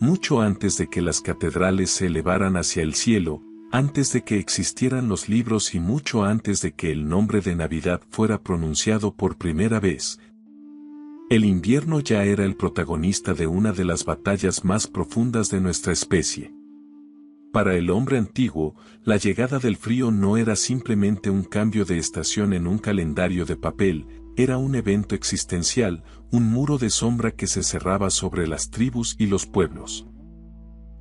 mucho antes de que las catedrales se elevaran hacia el cielo, antes de que existieran los libros y mucho antes de que el nombre de Navidad fuera pronunciado por primera vez. El invierno ya era el protagonista de una de las batallas más profundas de nuestra especie. Para el hombre antiguo, la llegada del frío no era simplemente un cambio de estación en un calendario de papel, era un evento existencial, un muro de sombra que se cerraba sobre las tribus y los pueblos.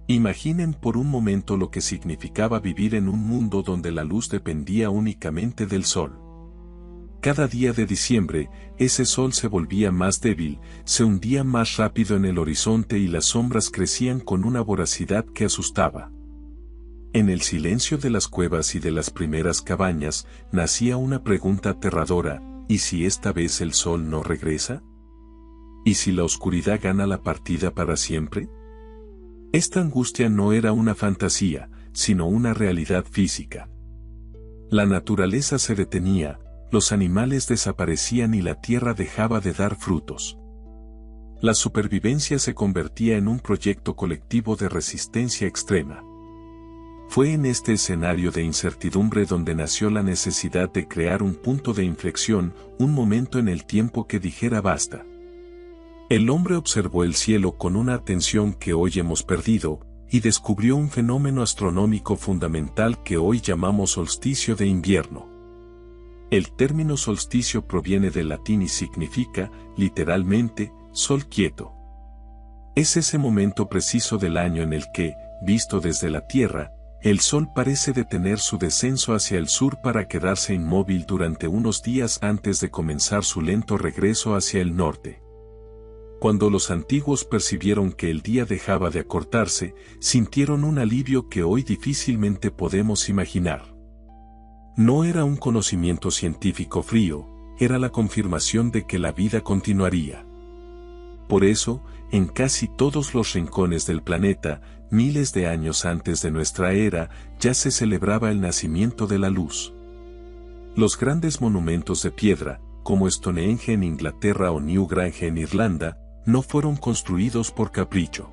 Imaginen por un momento lo que significaba vivir en un mundo donde la luz dependía únicamente del sol. Cada día de diciembre, ese sol se volvía más débil, se hundía más rápido en el horizonte y las sombras crecían con una voracidad que asustaba. En el silencio de las cuevas y de las primeras cabañas, nacía una pregunta aterradora: ¿y si esta vez el sol no regresa? ¿Y si la oscuridad gana la partida para siempre? Esta angustia no era una fantasía, sino una realidad física. La naturaleza se detenía, los animales desaparecían y la tierra dejaba de dar frutos. La supervivencia se convertía en un proyecto colectivo de resistencia extrema. Fue en este escenario de incertidumbre donde nació la necesidad de crear un punto de inflexión, un momento en el tiempo que dijera basta. El hombre observó el cielo con una atención que hoy hemos perdido, y descubrió un fenómeno astronómico fundamental que hoy llamamos solsticio de invierno. El término solsticio proviene del latín y significa, literalmente, sol quieto. Es ese momento preciso del año en el que, visto desde la Tierra, el sol parece detener su descenso hacia el sur para quedarse inmóvil durante unos días antes de comenzar su lento regreso hacia el norte. Cuando los antiguos percibieron que el día dejaba de acortarse, sintieron un alivio que hoy difícilmente podemos imaginar. No era un conocimiento científico frío, era la confirmación de que la vida continuaría. Por eso, en casi todos los rincones del planeta, miles de años antes de nuestra era, ya se celebraba el nacimiento de la luz. Los grandes monumentos de piedra, como Stonehenge en Inglaterra o Newgrange en Irlanda, no fueron construidos por capricho.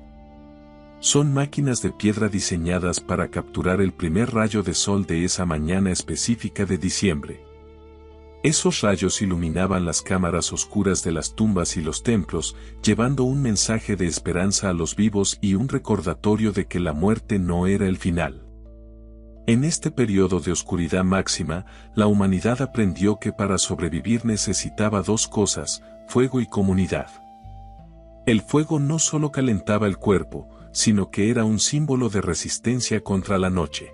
Son máquinas de piedra diseñadas para capturar el primer rayo de sol de esa mañana específica de diciembre. Esos rayos iluminaban las cámaras oscuras de las tumbas y los templos, llevando un mensaje de esperanza a los vivos y un recordatorio de que la muerte no era el final. En este periodo de oscuridad máxima, la humanidad aprendió que para sobrevivir necesitaba dos cosas: fuego y comunidad. El fuego no solo calentaba el cuerpo, sino que era un símbolo de resistencia contra la noche.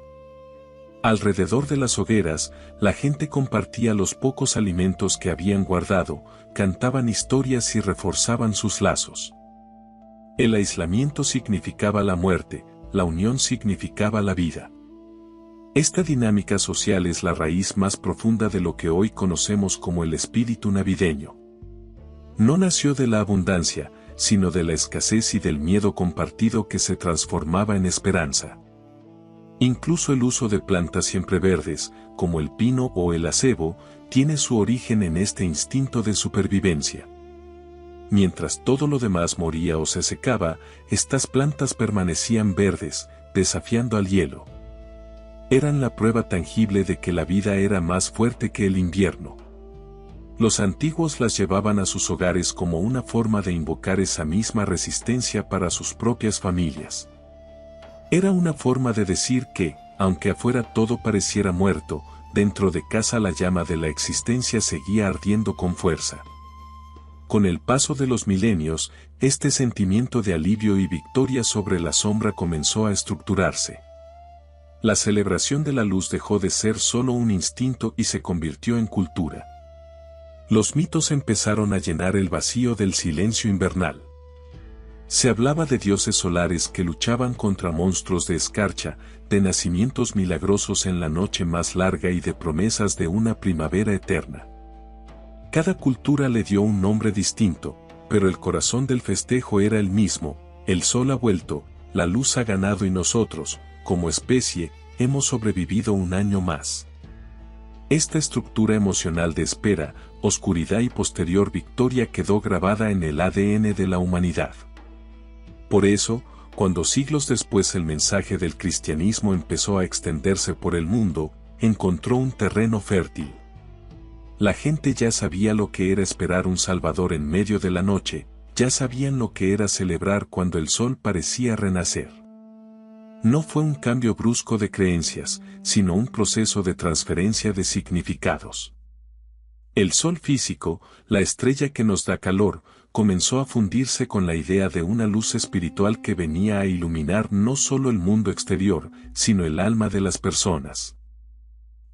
Alrededor de las hogueras, la gente compartía los pocos alimentos que habían guardado, cantaban historias y reforzaban sus lazos. El aislamiento significaba la muerte, la unión significaba la vida. Esta dinámica social es la raíz más profunda de lo que hoy conocemos como el espíritu navideño. No nació de la abundancia, sino de la escasez y del miedo compartido que se transformaba en esperanza. Incluso el uso de plantas siempreverdes, como el pino o el acebo, tiene su origen en este instinto de supervivencia. Mientras todo lo demás moría o se secaba, estas plantas permanecían verdes, desafiando al hielo. Eran la prueba tangible de que la vida era más fuerte que el invierno. Los antiguos las llevaban a sus hogares como una forma de invocar esa misma resistencia para sus propias familias. Era una forma de decir que, aunque afuera todo pareciera muerto, dentro de casa la llama de la existencia seguía ardiendo con fuerza. Con el paso de los milenios, este sentimiento de alivio y victoria sobre la sombra comenzó a estructurarse. La celebración de la luz dejó de ser solo un instinto y se convirtió en cultura. Los mitos empezaron a llenar el vacío del silencio invernal. Se hablaba de dioses solares que luchaban contra monstruos de escarcha, de nacimientos milagrosos en la noche más larga y de promesas de una primavera eterna. Cada cultura le dio un nombre distinto, pero el corazón del festejo era el mismo: el sol ha vuelto, la luz ha ganado y nosotros, como especie, hemos sobrevivido un año más. Esta estructura emocional de espera, oscuridad y posterior victoria quedó grabada en el ADN de la humanidad. Por eso, cuando siglos después el mensaje del cristianismo empezó a extenderse por el mundo, encontró un terreno fértil. La gente ya sabía lo que era esperar un Salvador en medio de la noche, ya sabían lo que era celebrar cuando el sol parecía renacer. No fue un cambio brusco de creencias, sino un proceso de transferencia de significados. El sol físico, la estrella que nos da calor, comenzó a fundirse con la idea de una luz espiritual que venía a iluminar no solo el mundo exterior, sino el alma de las personas.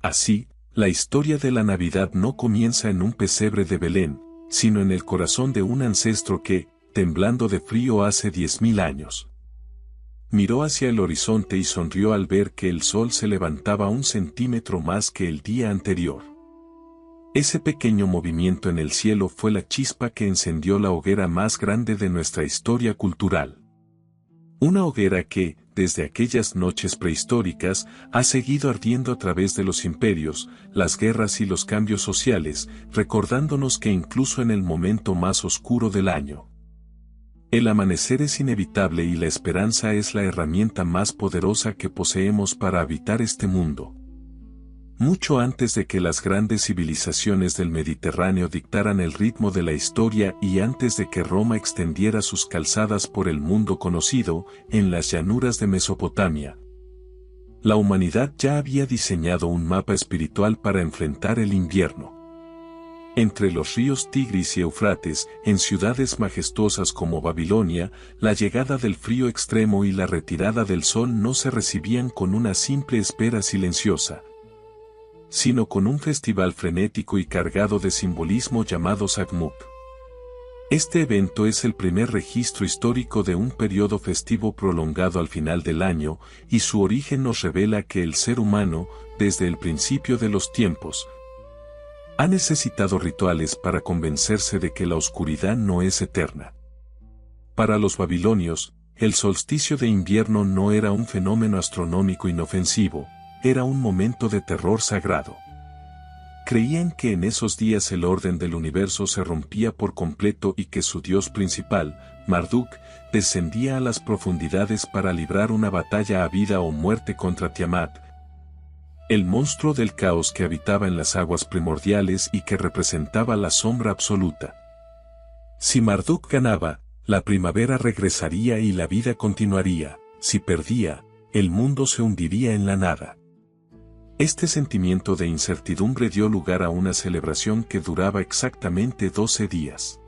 Así, la historia de la Navidad no comienza en un pesebre de Belén, sino en el corazón de un ancestro que, temblando de frío hace 10.000 años, miró hacia el horizonte y sonrió al ver que el sol se levantaba 1 centímetro más que el día anterior. Ese pequeño movimiento en el cielo fue la chispa que encendió la hoguera más grande de nuestra historia cultural. Una hoguera que, desde aquellas noches prehistóricas, ha seguido ardiendo a través de los imperios, las guerras y los cambios sociales, recordándonos que incluso en el momento más oscuro del año, el amanecer es inevitable y la esperanza es la herramienta más poderosa que poseemos para habitar este mundo. Mucho antes de que las grandes civilizaciones del Mediterráneo dictaran el ritmo de la historia y antes de que Roma extendiera sus calzadas por el mundo conocido, en las llanuras de Mesopotamia, la humanidad ya había diseñado un mapa espiritual para enfrentar el invierno. Entre los ríos Tigris y Éufrates, en ciudades majestuosas como Babilonia, la llegada del frío extremo y la retirada del sol no se recibían con una simple espera silenciosa, sino con un festival frenético y cargado de simbolismo llamado Sakmuk. Este evento es el primer registro histórico de un periodo festivo prolongado al final del año, y su origen nos revela que el ser humano, desde el principio de los tiempos, ha necesitado rituales para convencerse de que la oscuridad no es eterna. Para los babilonios, el solsticio de invierno no era un fenómeno astronómico inofensivo, era un momento de terror sagrado. Creían que en esos días el orden del universo se rompía por completo y que su dios principal, Marduk, descendía a las profundidades para librar una batalla a vida o muerte contra Tiamat, el monstruo del caos que habitaba en las aguas primordiales y que representaba la sombra absoluta. Si Marduk ganaba, la primavera regresaría y la vida continuaría; si perdía, el mundo se hundiría en la nada. Este sentimiento de incertidumbre dio lugar a una celebración que duraba exactamente 12 días.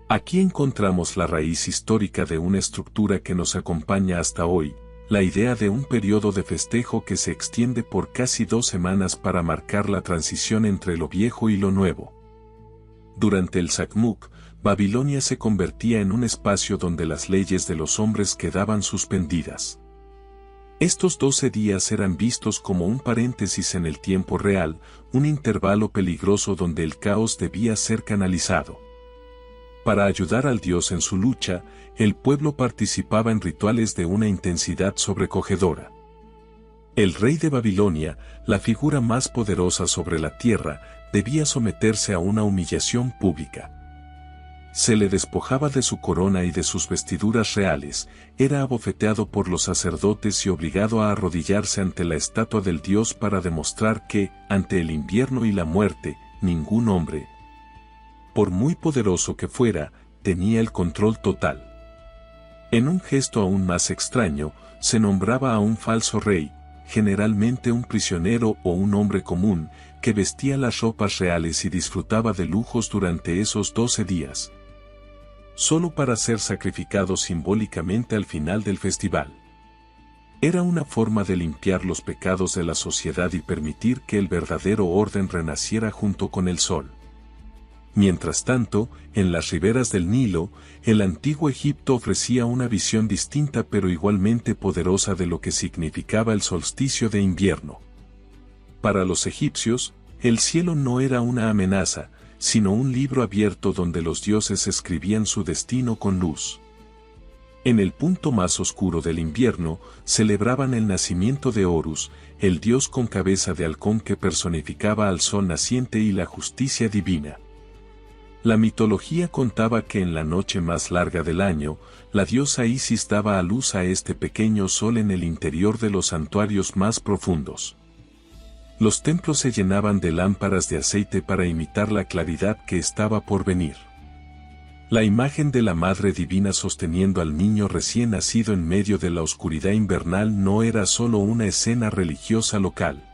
Aquí encontramos la raíz histórica de una estructura que nos acompaña hasta hoy, la idea de un periodo de festejo que se extiende por casi 2 semanas para marcar la transición entre lo viejo y lo nuevo. Durante el Sakmuk, Babilonia se convertía en un espacio donde las leyes de los hombres quedaban suspendidas. Estos 12 días eran vistos como un paréntesis en el tiempo real, un intervalo peligroso donde el caos debía ser canalizado. Para ayudar al dios en su lucha, el pueblo participaba en rituales de una intensidad sobrecogedora. El rey de Babilonia, la figura más poderosa sobre la tierra, debía someterse a una humillación pública. Se le despojaba de su corona y de sus vestiduras reales, era abofeteado por los sacerdotes y obligado a arrodillarse ante la estatua del dios para demostrar que, ante el invierno y la muerte, ningún hombre, por muy poderoso que fuera, tenía el control total. En un gesto aún más extraño, se nombraba a un falso rey, generalmente un prisionero o un hombre común, que vestía las ropas reales y disfrutaba de lujos durante esos 12 días, solo para ser sacrificado simbólicamente al final del festival. Era una forma de limpiar los pecados de la sociedad y permitir que el verdadero orden renaciera junto con el sol. Mientras tanto, en las riberas del Nilo, el antiguo Egipto ofrecía una visión distinta pero igualmente poderosa de lo que significaba el solsticio de invierno. Para los egipcios, el cielo no era una amenaza, sino un libro abierto donde los dioses escribían su destino con luz. En el punto más oscuro del invierno, celebraban el nacimiento de Horus, el dios con cabeza de halcón que personificaba al sol naciente y la justicia divina. La mitología contaba que en la noche más larga del año, la diosa Isis daba a luz a este pequeño sol en el interior de los santuarios más profundos. Los templos se llenaban de lámparas de aceite para imitar la claridad que estaba por venir. La imagen de la Madre Divina sosteniendo al niño recién nacido en medio de la oscuridad invernal no era solo una escena religiosa local.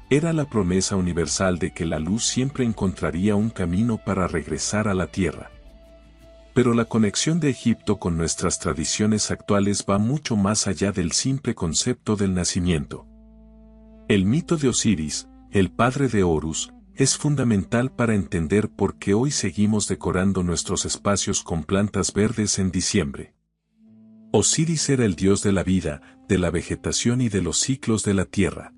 Era la promesa universal de que la luz siempre encontraría un camino para regresar a la tierra. Pero la conexión de Egipto con nuestras tradiciones actuales va mucho más allá del simple concepto del nacimiento. El mito de Osiris, el padre de Horus, es fundamental para entender por qué hoy seguimos decorando nuestros espacios con plantas verdes en diciembre. Osiris era el dios de la vida, de la vegetación y de los ciclos de la tierra.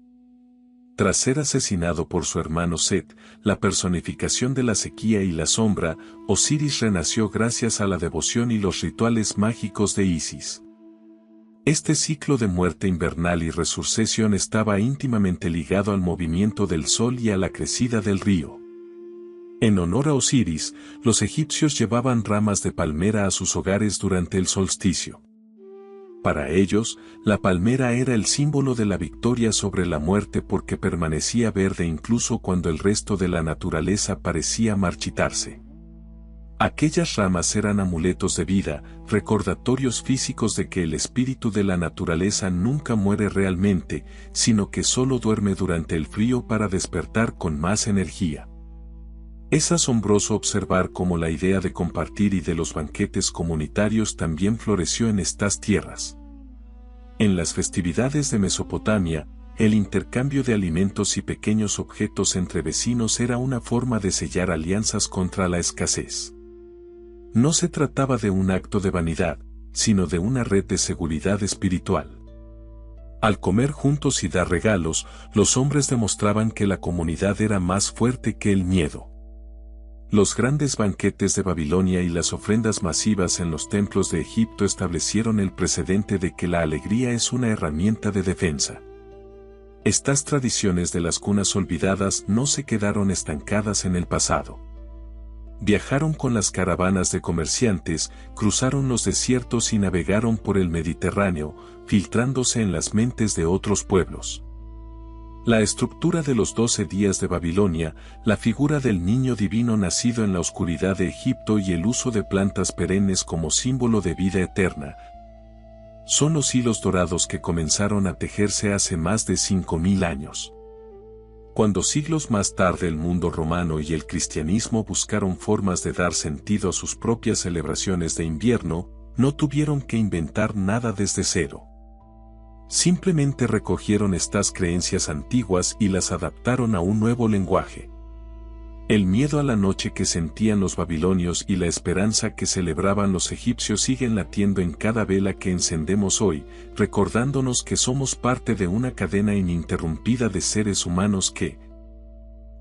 Tras ser asesinado por su hermano Set, la personificación de la sequía y la sombra, Osiris renació gracias a la devoción y los rituales mágicos de Isis. Este ciclo de muerte invernal y resurrección estaba íntimamente ligado al movimiento del sol y a la crecida del río. En honor a Osiris, los egipcios llevaban ramas de palmera a sus hogares durante el solsticio. Para ellos, la palmera era el símbolo de la victoria sobre la muerte porque permanecía verde incluso cuando el resto de la naturaleza parecía marchitarse. Aquellas ramas eran amuletos de vida, recordatorios físicos de que el espíritu de la naturaleza nunca muere realmente, sino que solo duerme durante el frío para despertar con más energía. Es asombroso observar cómo la idea de compartir y de los banquetes comunitarios también floreció en estas tierras. En las festividades de Mesopotamia, el intercambio de alimentos y pequeños objetos entre vecinos era una forma de sellar alianzas contra la escasez. No se trataba de un acto de vanidad, sino de una red de seguridad espiritual. Al comer juntos y dar regalos, los hombres demostraban que la comunidad era más fuerte que el miedo. Los grandes banquetes de Babilonia y las ofrendas masivas en los templos de Egipto establecieron el precedente de que la alegría es una herramienta de defensa. Estas tradiciones de las cunas olvidadas no se quedaron estancadas en el pasado. Viajaron con las caravanas de comerciantes, cruzaron los desiertos y navegaron por el Mediterráneo, filtrándose en las mentes de otros pueblos. La estructura de los 12 días de Babilonia, la figura del niño divino nacido en la oscuridad de Egipto y el uso de plantas perennes como símbolo de vida eterna, son los hilos dorados que comenzaron a tejerse hace más de 5000 años. Cuando siglos más tarde el mundo romano y el cristianismo buscaron formas de dar sentido a sus propias celebraciones de invierno, no tuvieron que inventar nada desde cero. Simplemente recogieron estas creencias antiguas y las adaptaron a un nuevo lenguaje. El miedo a la noche que sentían los babilonios y la esperanza que celebraban los egipcios siguen latiendo en cada vela que encendemos hoy, recordándonos que somos parte de una cadena ininterrumpida de seres humanos que,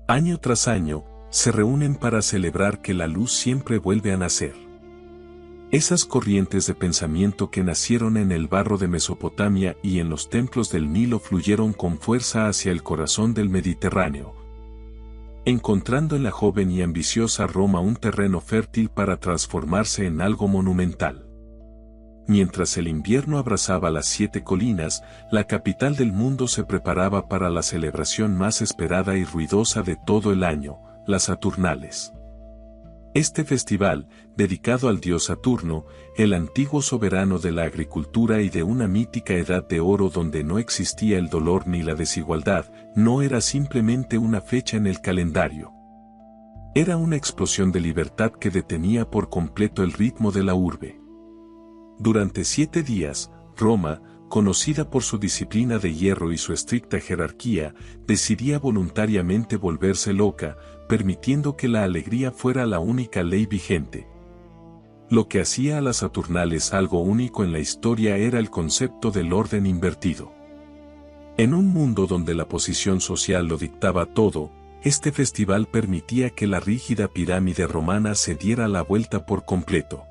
año tras año, se reúnen para celebrar que la luz siempre vuelve a nacer. Esas corrientes de pensamiento que nacieron en el barro de Mesopotamia y en los templos del Nilo fluyeron con fuerza hacia el corazón del Mediterráneo, encontrando en la joven y ambiciosa Roma un terreno fértil para transformarse en algo monumental. Mientras el invierno abrazaba las 7 colinas, la capital del mundo se preparaba para la celebración más esperada y ruidosa de todo el año, las Saturnales. Este festival, dedicado al dios Saturno, el antiguo soberano de la agricultura y de una mítica edad de oro donde no existía el dolor ni la desigualdad, no era simplemente una fecha en el calendario. Era una explosión de libertad que detenía por completo el ritmo de la urbe. Durante 7 días, Roma, conocida por su disciplina de hierro y su estricta jerarquía, decidía voluntariamente volverse loca, permitiendo que la alegría fuera la única ley vigente. Lo que hacía a las Saturnales algo único en la historia era el concepto del orden invertido. En un mundo donde la posición social lo dictaba todo, este festival permitía que la rígida pirámide romana se diera la vuelta por completo.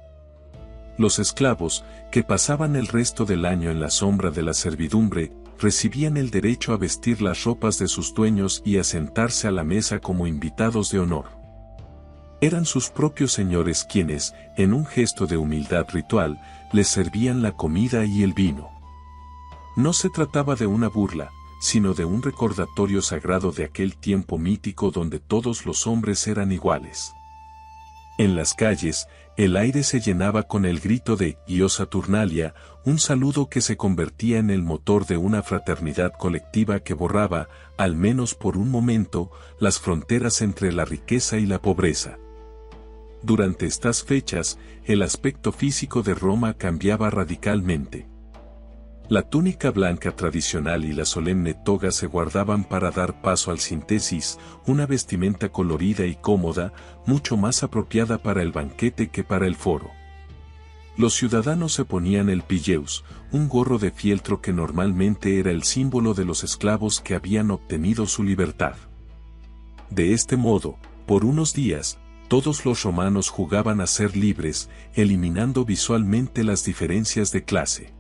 Los esclavos, que pasaban el resto del año en la sombra de la servidumbre, recibían el derecho a vestir las ropas de sus dueños y a sentarse a la mesa como invitados de honor. Eran sus propios señores quienes, en un gesto de humildad ritual, les servían la comida y el vino. No se trataba de una burla, sino de un recordatorio sagrado de aquel tiempo mítico donde todos los hombres eran iguales. En las calles, el aire se llenaba con el grito de «Io Saturnalia», un saludo que se convertía en el motor de una fraternidad colectiva que borraba, al menos por un momento, las fronteras entre la riqueza y la pobreza. Durante estas fechas, el aspecto físico de Roma cambiaba radicalmente. La túnica blanca tradicional y la solemne toga se guardaban para dar paso al sintesis, una vestimenta colorida y cómoda, mucho más apropiada para el banquete que para el foro. Los ciudadanos se ponían el pilleus, un gorro de fieltro que normalmente era el símbolo de los esclavos que habían obtenido su libertad. De este modo, por unos días, todos los romanos jugaban a ser libres, eliminando visualmente las diferencias de clase.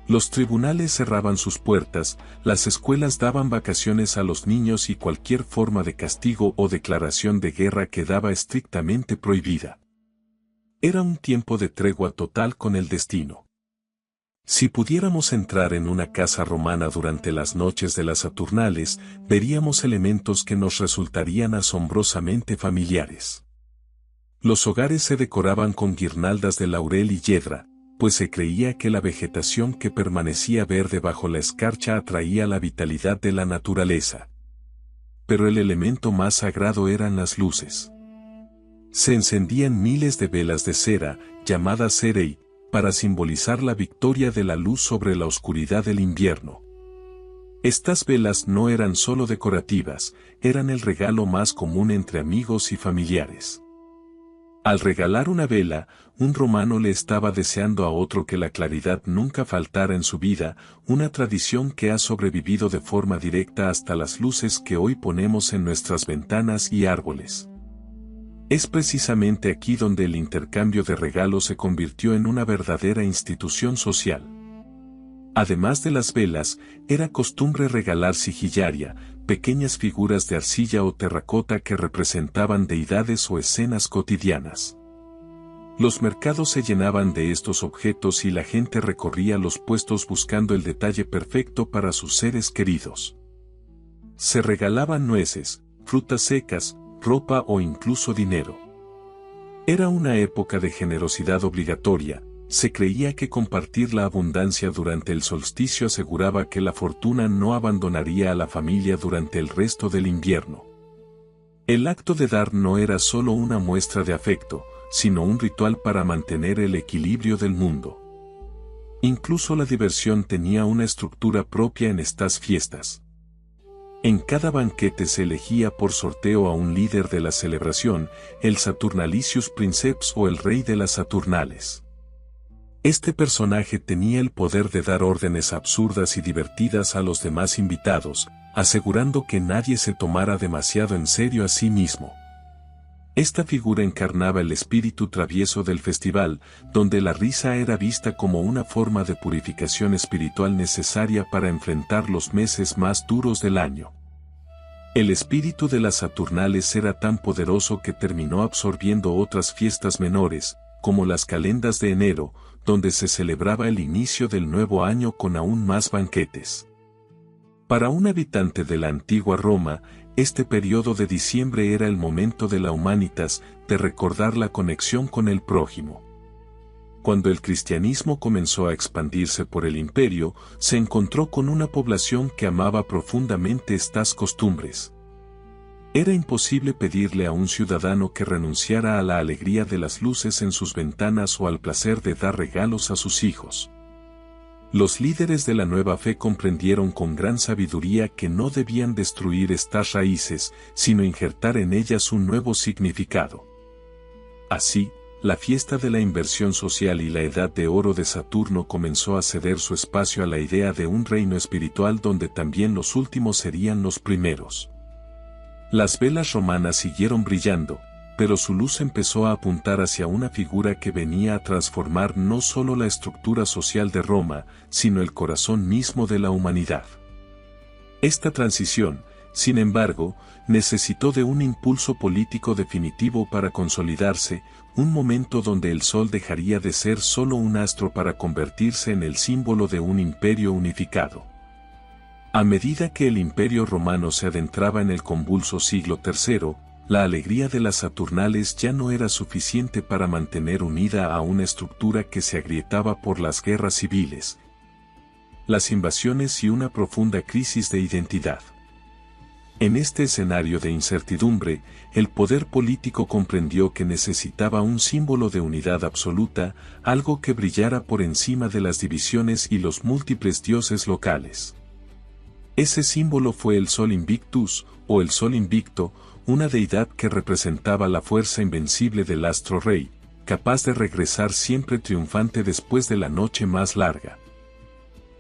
Los tribunales cerraban sus puertas, las escuelas daban vacaciones a los niños y cualquier forma de castigo o declaración de guerra quedaba estrictamente prohibida. Era un tiempo de tregua total con el destino. Si pudiéramos entrar en una casa romana durante las noches de las Saturnales, veríamos elementos que nos resultarían asombrosamente familiares. Los hogares se decoraban con guirnaldas de laurel y yedra, pues se creía que la vegetación que permanecía verde bajo la escarcha atraía la vitalidad de la naturaleza. Pero el elemento más sagrado eran las luces. Se encendían miles de velas de cera, llamadas cerei, para simbolizar la victoria de la luz sobre la oscuridad del invierno. Estas velas no eran solo decorativas, eran el regalo más común entre amigos y familiares. Al regalar una vela, un romano le estaba deseando a otro que la claridad nunca faltara en su vida, una tradición que ha sobrevivido de forma directa hasta las luces que hoy ponemos en nuestras ventanas y árboles. Es precisamente aquí donde el intercambio de regalos se convirtió en una verdadera institución social. Además de las velas, era costumbre regalar sigillaria, pequeñas figuras de arcilla o terracota que representaban deidades o escenas cotidianas. Los mercados se llenaban de estos objetos y la gente recorría los puestos buscando el detalle perfecto para sus seres queridos. Se regalaban nueces, frutas secas, ropa o incluso dinero. Era una época de generosidad obligatoria. Se creía que compartir la abundancia durante el solsticio aseguraba que la fortuna no abandonaría a la familia durante el resto del invierno. El acto de dar no era solo una muestra de afecto, sino un ritual para mantener el equilibrio del mundo. Incluso la diversión tenía una estructura propia en estas fiestas. En cada banquete se elegía por sorteo a un líder de la celebración, el Saturnalicius Princeps o el rey de las Saturnales. Este personaje tenía el poder de dar órdenes absurdas y divertidas a los demás invitados, asegurando que nadie se tomara demasiado en serio a sí mismo. Esta figura encarnaba el espíritu travieso del festival, donde la risa era vista como una forma de purificación espiritual necesaria para enfrentar los meses más duros del año. El espíritu de las Saturnales era tan poderoso que terminó absorbiendo otras fiestas menores, como las calendas de enero, donde se celebraba el inicio del nuevo año con aún más banquetes. Para un habitante de la antigua Roma, este periodo de diciembre era el momento de la humanitas, de recordar la conexión con el prójimo. Cuando el cristianismo comenzó a expandirse por el imperio, se encontró con una población que amaba profundamente estas costumbres. Era imposible pedirle a un ciudadano que renunciara a la alegría de las luces en sus ventanas o al placer de dar regalos a sus hijos. Los líderes de la nueva fe comprendieron con gran sabiduría que no debían destruir estas raíces, sino injertar en ellas un nuevo significado. Así, la fiesta de la inversión social y la edad de oro de Saturno comenzó a ceder su espacio a la idea de un reino espiritual donde también los últimos serían los primeros. Las velas romanas siguieron brillando, pero su luz empezó a apuntar hacia una figura que venía a transformar no solo la estructura social de Roma, sino el corazón mismo de la humanidad. Esta transición, sin embargo, necesitó de un impulso político definitivo para consolidarse, un momento donde el sol dejaría de ser solo un astro para convertirse en el símbolo de un imperio unificado. A medida que el imperio romano se adentraba en el convulso siglo III, la alegría de las Saturnales ya no era suficiente para mantener unida a una estructura que se agrietaba por las guerras civiles, las invasiones y una profunda crisis de identidad. En este escenario de incertidumbre, el poder político comprendió que necesitaba un símbolo de unidad absoluta, algo que brillara por encima de las divisiones y los múltiples dioses locales. Ese símbolo fue el Sol Invictus, o el Sol Invicto, una deidad que representaba la fuerza invencible del astro rey, capaz de regresar siempre triunfante después de la noche más larga.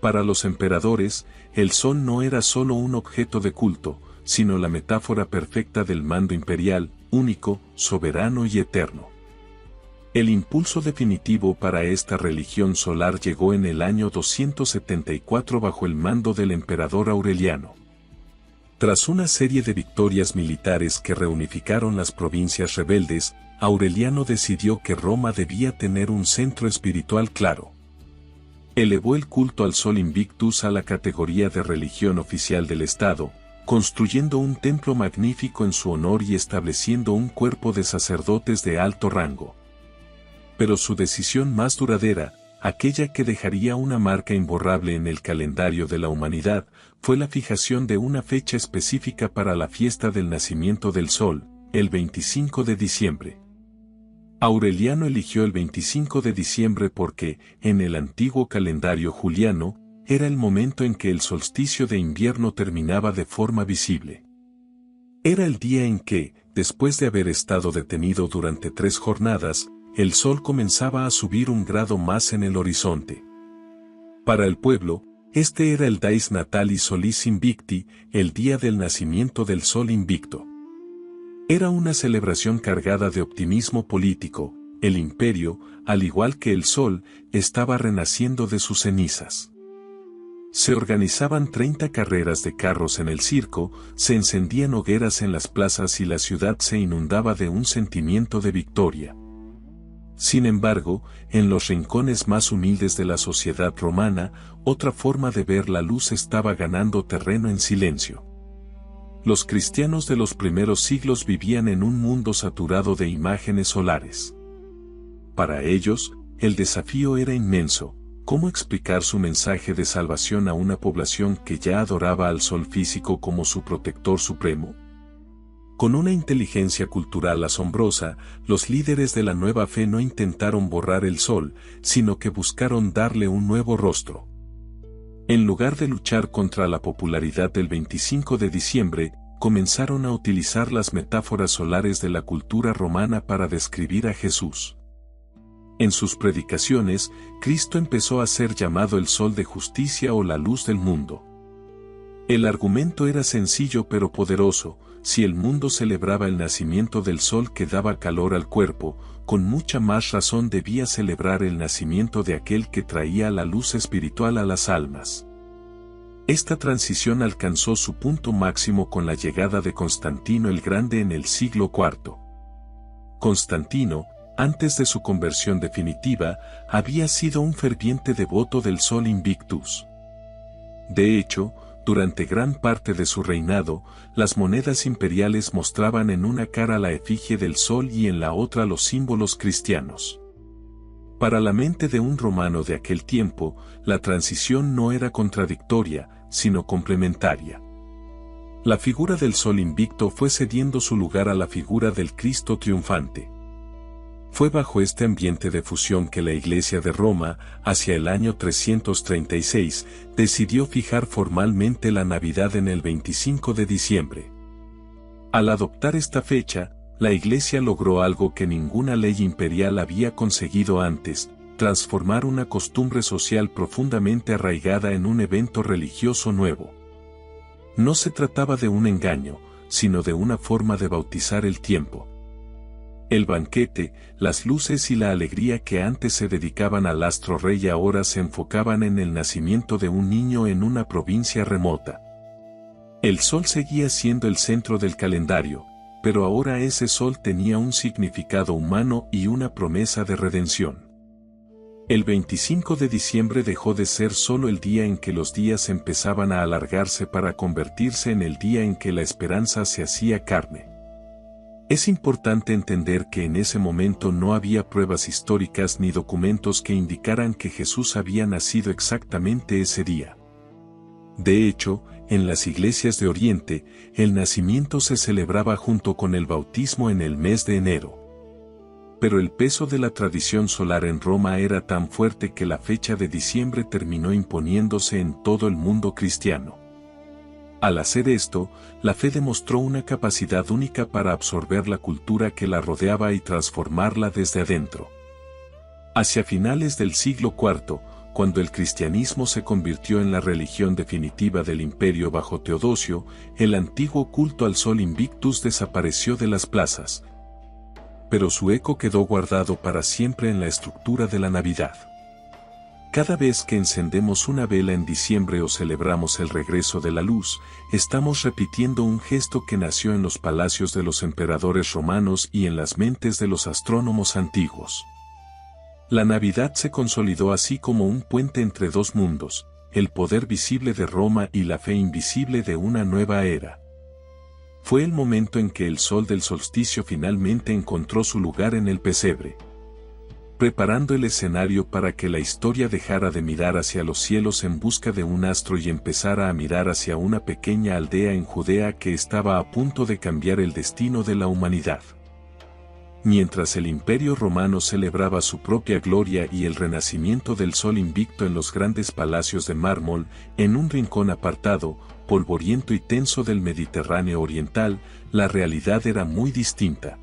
Para los emperadores, el sol no era solo un objeto de culto, sino la metáfora perfecta del mando imperial, único, soberano y eterno. El impulso definitivo para esta religión solar llegó en el año 274 bajo el mando del emperador Aureliano. Tras una serie de victorias militares que reunificaron las provincias rebeldes, Aureliano decidió que Roma debía tener un centro espiritual claro. Elevó el culto al Sol Invictus a la categoría de religión oficial del Estado, construyendo un templo magnífico en su honor y estableciendo un cuerpo de sacerdotes de alto rango. Pero su decisión más duradera, aquella que dejaría una marca imborrable en el calendario de la humanidad, fue la fijación de una fecha específica para la fiesta del nacimiento del Sol, el 25 de diciembre. Aureliano eligió el 25 de diciembre porque, en el antiguo calendario juliano, era el momento en que el solsticio de invierno terminaba de forma visible. Era el día en que, después de haber estado detenido durante 3 jornadas, el sol comenzaba a subir un grado más en el horizonte. Para el pueblo, este era el Dies Natalis Solis Invicti, el día del nacimiento del sol invicto. Era una celebración cargada de optimismo político. El imperio, al igual que el sol, estaba renaciendo de sus cenizas. Se organizaban 30 carreras de carros en el circo, se encendían hogueras en las plazas y la ciudad se inundaba de un sentimiento de victoria. Sin embargo, en los rincones más humildes de la sociedad romana, otra forma de ver la luz estaba ganando terreno en silencio. Los cristianos de los primeros siglos vivían en un mundo saturado de imágenes solares. Para ellos, el desafío era inmenso. ¿Cómo explicar su mensaje de salvación a una población que ya adoraba al sol físico como su protector supremo? Con una inteligencia cultural asombrosa, los líderes de la nueva fe no intentaron borrar el sol, sino que buscaron darle un nuevo rostro. En lugar de luchar contra la popularidad del 25 de diciembre, comenzaron a utilizar las metáforas solares de la cultura romana para describir a Jesús. En sus predicaciones, Cristo empezó a ser llamado el sol de justicia o la luz del mundo. El argumento era sencillo pero poderoso: si el mundo celebraba el nacimiento del sol que daba calor al cuerpo, con mucha más razón debía celebrar el nacimiento de aquel que traía la luz espiritual a las almas. Esta transición alcanzó su punto máximo con la llegada de Constantino el Grande en el siglo IV. Constantino, antes de su conversión definitiva, había sido un ferviente devoto del Sol Invictus. De hecho, durante gran parte de su reinado, las monedas imperiales mostraban en una cara la efigie del sol y en la otra los símbolos cristianos. Para la mente de un romano de aquel tiempo, la transición no era contradictoria, sino complementaria. La figura del sol invicto fue cediendo su lugar a la figura del Cristo triunfante. Fue bajo este ambiente de fusión que la Iglesia de Roma, hacia el año 336, decidió fijar formalmente la Navidad en el 25 de diciembre. Al adoptar esta fecha, la Iglesia logró algo que ninguna ley imperial había conseguido antes: transformar una costumbre social profundamente arraigada en un evento religioso nuevo. No se trataba de un engaño, sino de una forma de bautizar el tiempo. El banquete, las luces y la alegría que antes se dedicaban al astro rey ahora se enfocaban en el nacimiento de un niño en una provincia remota. El sol seguía siendo el centro del calendario, pero ahora ese sol tenía un significado humano y una promesa de redención. El 25 de diciembre dejó de ser solo el día en que los días empezaban a alargarse para convertirse en el día en que la esperanza se hacía carne. Es importante entender que en ese momento no había pruebas históricas ni documentos que indicaran que Jesús había nacido exactamente ese día. De hecho, en las iglesias de Oriente, el nacimiento se celebraba junto con el bautismo en el mes de enero. Pero el peso de la tradición solar en Roma era tan fuerte que la fecha de diciembre terminó imponiéndose en todo el mundo cristiano. Al hacer esto, la fe demostró una capacidad única para absorber la cultura que la rodeaba y transformarla desde adentro. Hacia finales del siglo IV, cuando el cristianismo se convirtió en la religión definitiva del imperio bajo Teodosio, el antiguo culto al sol Invictus desapareció de las plazas. Pero su eco quedó guardado para siempre en la estructura de la Navidad. Cada vez que encendemos una vela en diciembre o celebramos el regreso de la luz, estamos repitiendo un gesto que nació en los palacios de los emperadores romanos y en las mentes de los astrónomos antiguos. La Navidad se consolidó así como un puente entre dos mundos, el poder visible de Roma y la fe invisible de una nueva era. Fue el momento en que el sol del solsticio finalmente encontró su lugar en el pesebre, preparando el escenario para que la historia dejara de mirar hacia los cielos en busca de un astro y empezara a mirar hacia una pequeña aldea en Judea que estaba a punto de cambiar el destino de la humanidad. Mientras el Imperio Romano celebraba su propia gloria y el renacimiento del sol invicto en los grandes palacios de mármol, en un rincón apartado, polvoriento y tenso del Mediterráneo oriental, la realidad era muy distinta.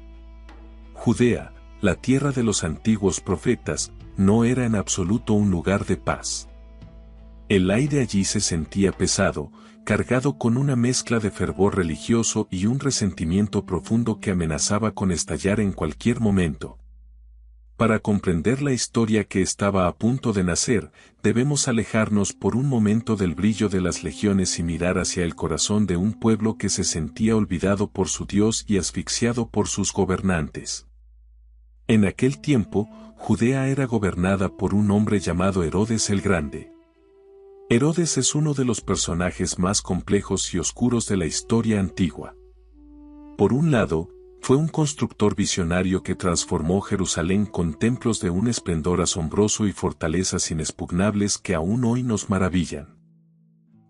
Judea, la tierra de los antiguos profetas, no era en absoluto un lugar de paz. El aire allí se sentía pesado, cargado con una mezcla de fervor religioso y un resentimiento profundo que amenazaba con estallar en cualquier momento. Para comprender la historia que estaba a punto de nacer, debemos alejarnos por un momento del brillo de las legiones y mirar hacia el corazón de un pueblo que se sentía olvidado por su Dios y asfixiado por sus gobernantes. En aquel tiempo, Judea era gobernada por un hombre llamado Herodes el Grande. Herodes es uno de los personajes más complejos y oscuros de la historia antigua. Por un lado, fue un constructor visionario que transformó Jerusalén con templos de un esplendor asombroso y fortalezas inexpugnables que aún hoy nos maravillan.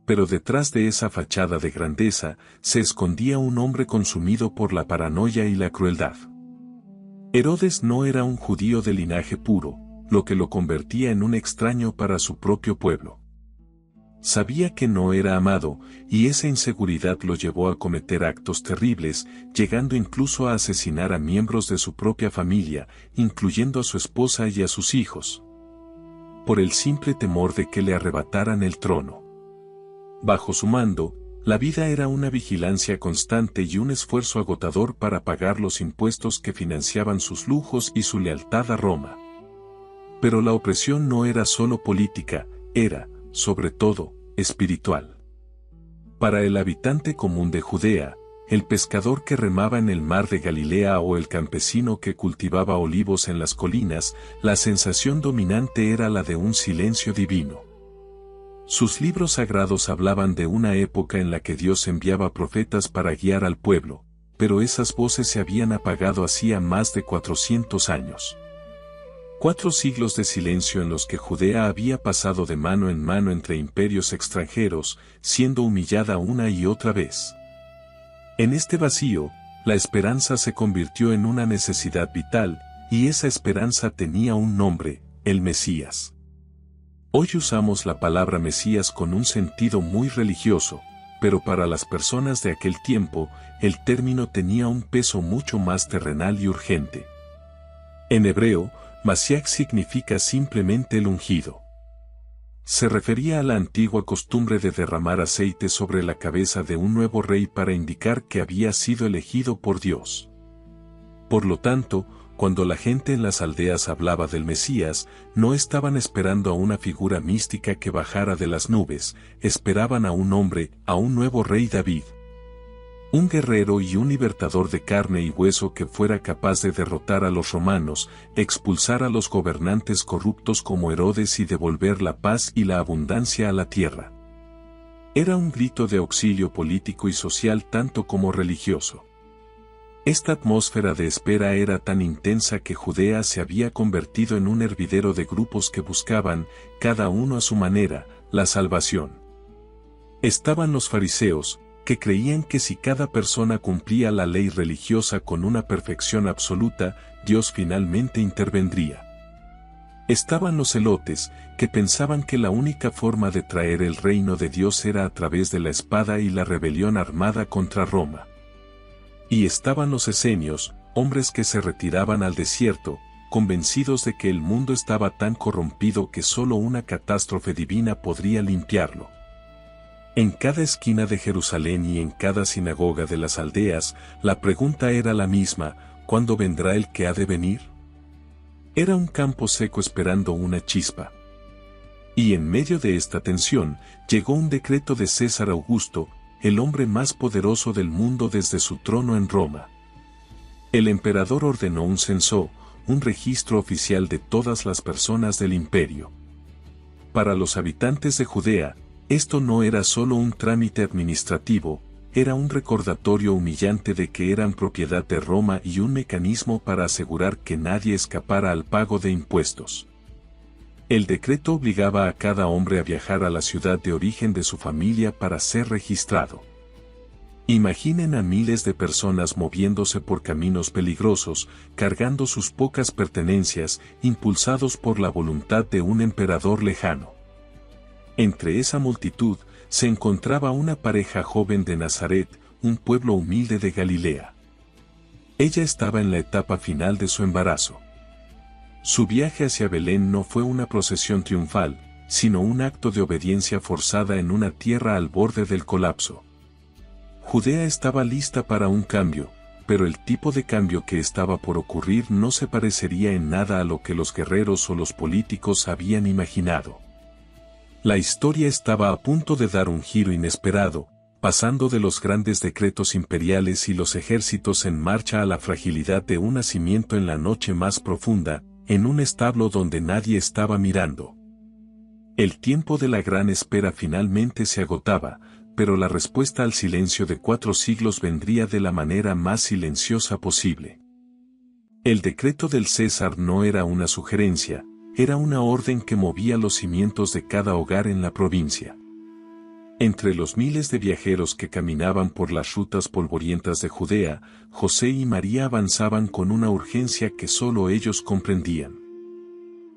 Pero detrás de esa fachada de grandeza, se escondía un hombre consumido por la paranoia y la crueldad. Herodes no era un judío de linaje puro, lo que lo convertía en un extraño para su propio pueblo. Sabía que no era amado, y esa inseguridad lo llevó a cometer actos terribles, llegando incluso a asesinar a miembros de su propia familia, incluyendo a su esposa y a sus hijos, por el simple temor de que le arrebataran el trono. Bajo su mando, la vida era una vigilancia constante y un esfuerzo agotador para pagar los impuestos que financiaban sus lujos y su lealtad a Roma. Pero la opresión no era solo política, era, sobre todo, espiritual. Para el habitante común de Judea, el pescador que remaba en el mar de Galilea o el campesino que cultivaba olivos en las colinas, la sensación dominante era la de un silencio divino. Sus libros sagrados hablaban de una época en la que Dios enviaba profetas para guiar al pueblo, pero esas voces se habían apagado hacía más de 400 años. 4 siglos de silencio en los que Judea había pasado de mano en mano entre imperios extranjeros, siendo humillada una y otra vez. En este vacío, la esperanza se convirtió en una necesidad vital, y esa esperanza tenía un nombre, el Mesías. Hoy usamos la palabra Mesías con un sentido muy religioso, pero para las personas de aquel tiempo, el término tenía un peso mucho más terrenal y urgente. En hebreo, Mashiach significa simplemente el ungido. Se refería a la antigua costumbre de derramar aceite sobre la cabeza de un nuevo rey para indicar que había sido elegido por Dios. Por lo tanto, cuando la gente en las aldeas hablaba del Mesías, no estaban esperando a una figura mística que bajara de las nubes, esperaban a un hombre, a un nuevo rey David. Un guerrero y un libertador de carne y hueso que fuera capaz de derrotar a los romanos, expulsar a los gobernantes corruptos como Herodes y devolver la paz y la abundancia a la tierra. Era un grito de auxilio político y social tanto como religioso. Esta atmósfera de espera era tan intensa que Judea se había convertido en un hervidero de grupos que buscaban, cada uno a su manera, la salvación. Estaban los fariseos, que creían que si cada persona cumplía la ley religiosa con una perfección absoluta, Dios finalmente intervendría. Estaban los celotes, que pensaban que la única forma de traer el reino de Dios era a través de la espada y la rebelión armada contra Roma. Y estaban los esenios, hombres que se retiraban al desierto, convencidos de que el mundo estaba tan corrompido que solo una catástrofe divina podría limpiarlo. En cada esquina de Jerusalén y en cada sinagoga de las aldeas, la pregunta era la misma: ¿cuándo vendrá el que ha de venir? Era un campo seco esperando una chispa. Y en medio de esta tensión, llegó un decreto de César Augusto, el hombre más poderoso del mundo desde su trono en Roma. El emperador ordenó un censo, un registro oficial de todas las personas del imperio. Para los habitantes de Judea, esto no era solo un trámite administrativo, era un recordatorio humillante de que eran propiedad de Roma y un mecanismo para asegurar que nadie escapara al pago de impuestos. El decreto obligaba a cada hombre a viajar a la ciudad de origen de su familia para ser registrado. Imaginen a miles de personas moviéndose por caminos peligrosos, cargando sus pocas pertenencias, impulsados por la voluntad de un emperador lejano. Entre esa multitud, se encontraba una pareja joven de Nazaret, un pueblo humilde de Galilea. Ella estaba en la etapa final de su embarazo. Su viaje hacia Belén no fue una procesión triunfal, sino un acto de obediencia forzada en una tierra al borde del colapso. Judea estaba lista para un cambio, pero el tipo de cambio que estaba por ocurrir no se parecería en nada a lo que los guerreros o los políticos habían imaginado. La historia estaba a punto de dar un giro inesperado, pasando de los grandes decretos imperiales y los ejércitos en marcha a la fragilidad de un nacimiento en la noche más profunda, en un establo donde nadie estaba mirando. El tiempo de la gran espera finalmente se agotaba, pero la respuesta al silencio de 4 siglos vendría de la manera más silenciosa posible. El decreto del César no era una sugerencia, era una orden que movía los cimientos de cada hogar en la provincia. Entre los miles de viajeros que caminaban por las rutas polvorientas de Judea, José y María avanzaban con una urgencia que solo ellos comprendían.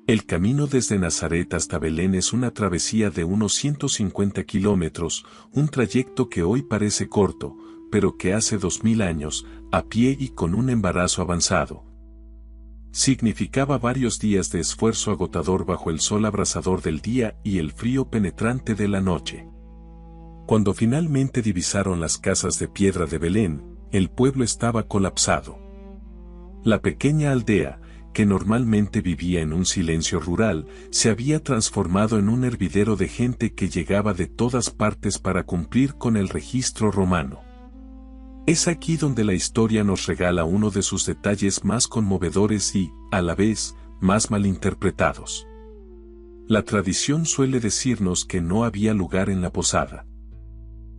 El camino desde Nazaret hasta Belén es una travesía de unos 150 kilómetros, un trayecto que hoy parece corto, pero que hace 2000 años, a pie y con un embarazo avanzado, significaba varios días de esfuerzo agotador bajo el sol abrasador del día y el frío penetrante de la noche. Cuando finalmente divisaron las casas de piedra de Belén, el pueblo estaba colapsado. La pequeña aldea, que normalmente vivía en un silencio rural, se había transformado en un hervidero de gente que llegaba de todas partes para cumplir con el registro romano. Es aquí donde la historia nos regala uno de sus detalles más conmovedores y, a la vez, más malinterpretados. La tradición suele decirnos que no había lugar en la posada.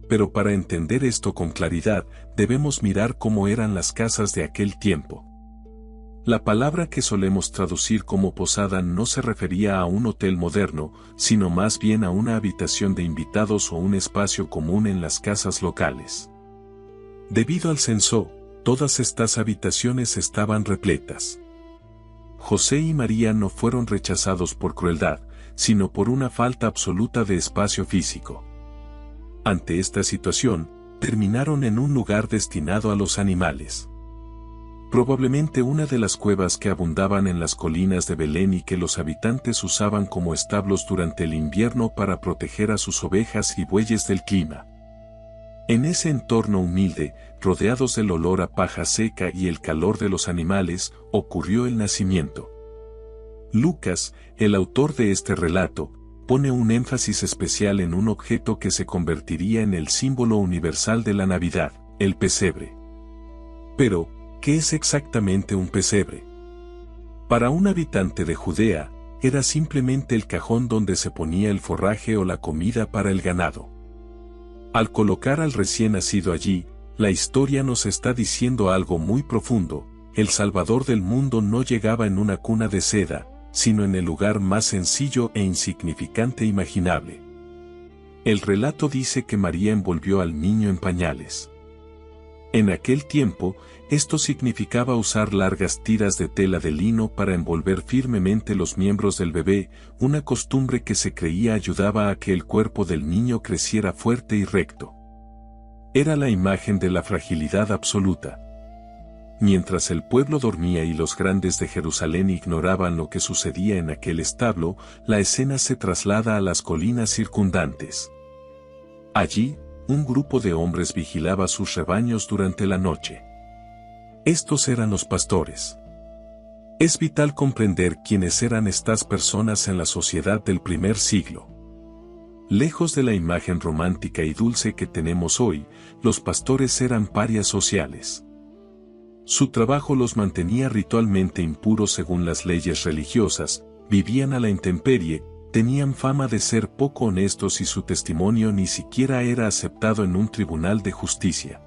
Pero para entender esto con claridad, debemos mirar cómo eran las casas de aquel tiempo. La palabra que solemos traducir como posada no se refería a un hotel moderno, sino más bien a una habitación de invitados o un espacio común en las casas locales. Debido al censo, todas estas habitaciones estaban repletas. José y María no fueron rechazados por crueldad, sino por una falta absoluta de espacio físico. Ante esta situación, terminaron en un lugar destinado a los animales. Probablemente una de las cuevas que abundaban en las colinas de Belén y que los habitantes usaban como establos durante el invierno para proteger a sus ovejas y bueyes del clima. En ese entorno humilde, rodeados del olor a paja seca y el calor de los animales, ocurrió el nacimiento. Lucas, el autor de este relato, pone un énfasis especial en un objeto que se convertiría en el símbolo universal de la Navidad, el pesebre. Pero, ¿qué es exactamente un pesebre? Para un habitante de Judea, era simplemente el cajón donde se ponía el forraje o la comida para el ganado. Al colocar al recién nacido allí, la historia nos está diciendo algo muy profundo: el Salvador del mundo no llegaba en una cuna de seda, sino en el lugar más sencillo e insignificante imaginable. El relato dice que María envolvió al niño en pañales. En aquel tiempo, esto significaba usar largas tiras de tela de lino para envolver firmemente los miembros del bebé, una costumbre que se creía ayudaba a que el cuerpo del niño creciera fuerte y recto. Era la imagen de la fragilidad absoluta. Mientras el pueblo dormía y los grandes de Jerusalén ignoraban lo que sucedía en aquel establo, la escena se traslada a las colinas circundantes. Allí, un grupo de hombres vigilaba sus rebaños durante la noche. Estos eran los pastores. Es vital comprender quiénes eran estas personas en la sociedad del primer siglo. Lejos de la imagen romántica y dulce que tenemos hoy, los pastores eran parias sociales. Su trabajo los mantenía ritualmente impuros según las leyes religiosas, vivían a la intemperie, tenían fama de ser poco honestos y su testimonio ni siquiera era aceptado en un tribunal de justicia.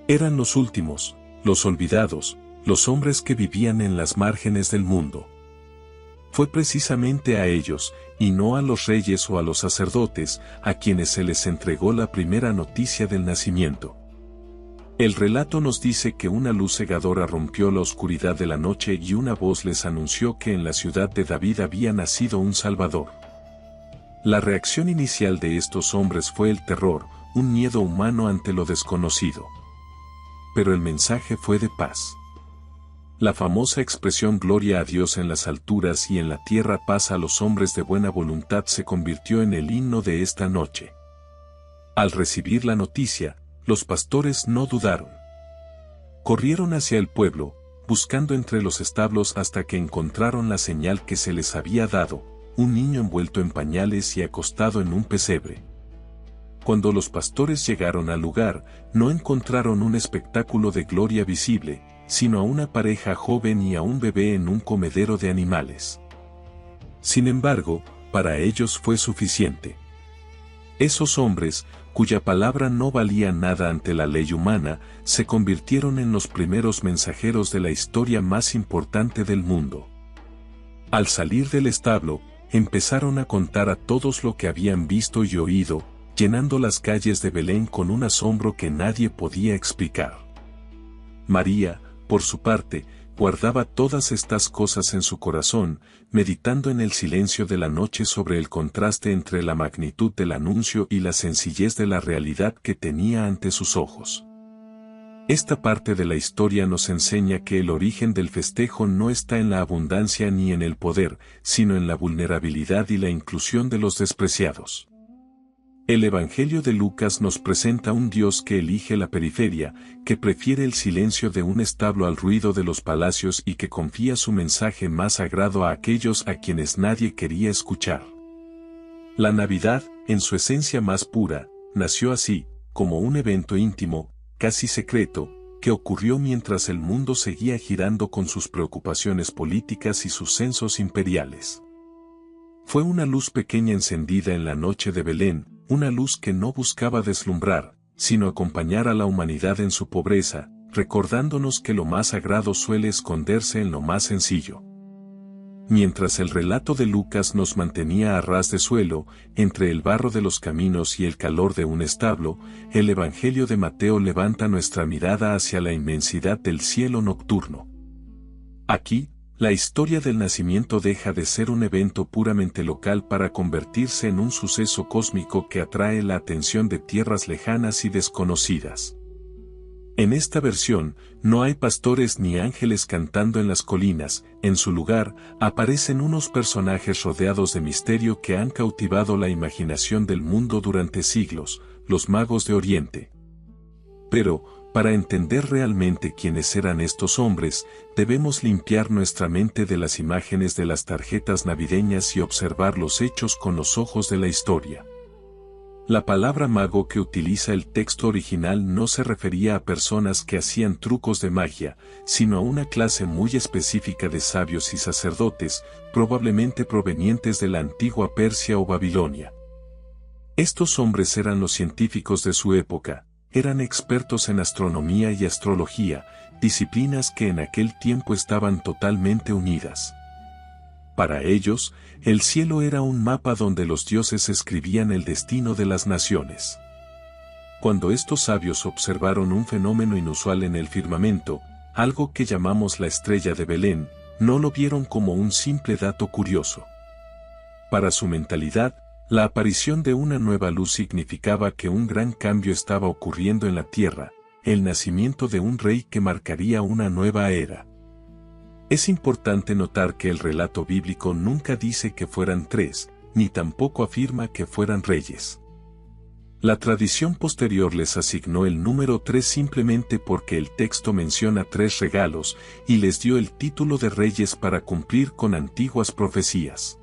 Eran los últimos, los olvidados, los hombres que vivían en las márgenes del mundo. Fue precisamente a ellos, y no a los reyes o a los sacerdotes, a quienes se les entregó la primera noticia del nacimiento. El relato nos dice que una luz cegadora rompió la oscuridad de la noche y una voz les anunció que en la ciudad de David había nacido un Salvador. La reacción inicial de estos hombres fue el terror, un miedo humano ante lo desconocido. Pero el mensaje fue de paz. La famosa expresión "Gloria a Dios en las alturas y en la tierra paz a los hombres de buena voluntad" se convirtió en el himno de esta noche. Al recibir la noticia, los pastores no dudaron. Corrieron hacia el pueblo, buscando entre los establos hasta que encontraron la señal que se les había dado: un niño envuelto en pañales y acostado en un pesebre. Cuando los pastores llegaron al lugar, no encontraron un espectáculo de gloria visible, sino a una pareja joven y a un bebé en un comedero de animales. Sin embargo, para ellos fue suficiente. Esos hombres, cuya palabra no valía nada ante la ley humana, se convirtieron en los primeros mensajeros de la historia más importante del mundo. Al salir del establo, empezaron a contar a todos lo que habían visto y oído, llenando las calles de Belén con un asombro que nadie podía explicar. María, por su parte, guardaba todas estas cosas en su corazón, meditando en el silencio de la noche sobre el contraste entre la magnitud del anuncio y la sencillez de la realidad que tenía ante sus ojos. Esta parte de la historia nos enseña que el origen del festejo no está en la abundancia ni en el poder, sino en la vulnerabilidad y la inclusión de los despreciados. El Evangelio de Lucas nos presenta un Dios que elige la periferia, que prefiere el silencio de un establo al ruido de los palacios y que confía su mensaje más sagrado a aquellos a quienes nadie quería escuchar. La Navidad, en su esencia más pura, nació así, como un evento íntimo, casi secreto, que ocurrió mientras el mundo seguía girando con sus preocupaciones políticas y sus censos imperiales. Fue una luz pequeña encendida en la noche de Belén, una luz que no buscaba deslumbrar, sino acompañar a la humanidad en su pobreza, recordándonos que lo más sagrado suele esconderse en lo más sencillo. Mientras el relato de Lucas nos mantenía a ras de suelo, entre el barro de los caminos y el calor de un establo, el Evangelio de Mateo levanta nuestra mirada hacia la inmensidad del cielo nocturno. Aquí, la historia del nacimiento deja de ser un evento puramente local para convertirse en un suceso cósmico que atrae la atención de tierras lejanas y desconocidas. En esta versión, no hay pastores ni ángeles cantando en las colinas, en su lugar, aparecen unos personajes rodeados de misterio que han cautivado la imaginación del mundo durante siglos: los magos de Oriente. Pero, para entender realmente quiénes eran estos hombres, debemos limpiar nuestra mente de las imágenes de las tarjetas navideñas y observar los hechos con los ojos de la historia. La palabra mago que utiliza el texto original no se refería a personas que hacían trucos de magia, sino a una clase muy específica de sabios y sacerdotes, probablemente provenientes de la antigua Persia o Babilonia. Estos hombres eran los científicos de su época, eran expertos en astronomía y astrología, disciplinas que en aquel tiempo estaban totalmente unidas. Para ellos, el cielo era un mapa donde los dioses escribían el destino de las naciones. Cuando estos sabios observaron un fenómeno inusual en el firmamento, algo que llamamos la estrella de Belén, no lo vieron como un simple dato curioso. Para su mentalidad, la aparición de una nueva luz significaba que un gran cambio estaba ocurriendo en la tierra, el nacimiento de un rey que marcaría una nueva era. Es importante notar que el relato bíblico nunca dice que fueran 3, ni tampoco afirma que fueran reyes. La tradición posterior les asignó el número 3 simplemente porque el texto menciona 3 regalos y les dio el título de reyes para cumplir con antiguas profecías.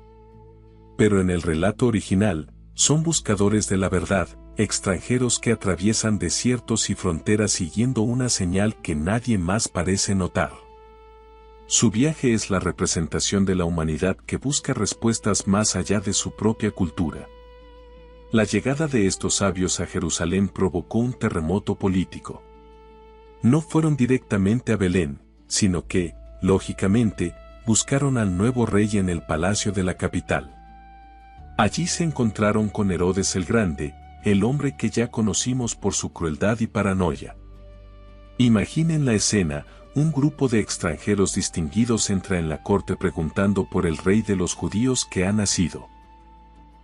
Pero en el relato original, son buscadores de la verdad, extranjeros que atraviesan desiertos y fronteras siguiendo una señal que nadie más parece notar. Su viaje es la representación de la humanidad que busca respuestas más allá de su propia cultura. La llegada de estos sabios a Jerusalén provocó un terremoto político. No fueron directamente a Belén, sino que, lógicamente, buscaron al nuevo rey en el palacio de la capital. Allí se encontraron con Herodes el Grande, el hombre que ya conocimos por su crueldad y paranoia. Imaginen la escena. Un grupo de extranjeros distinguidos entra en la corte preguntando por el rey de los judíos que ha nacido.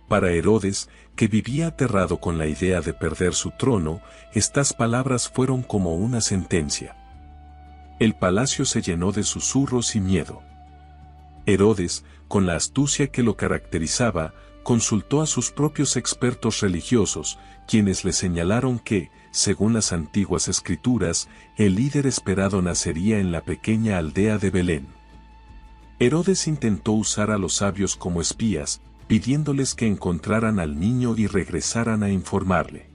Para Herodes, que vivía aterrado con la idea de perder su trono, estas palabras fueron como una sentencia. El palacio se llenó de susurros y miedo. Herodes, con la astucia que lo caracterizaba, consultó a sus propios expertos religiosos, quienes le señalaron que, según las antiguas escrituras, el líder esperado nacería en la pequeña aldea de Belén. Herodes intentó usar a los sabios como espías, pidiéndoles que encontraran al niño y regresaran a informarle.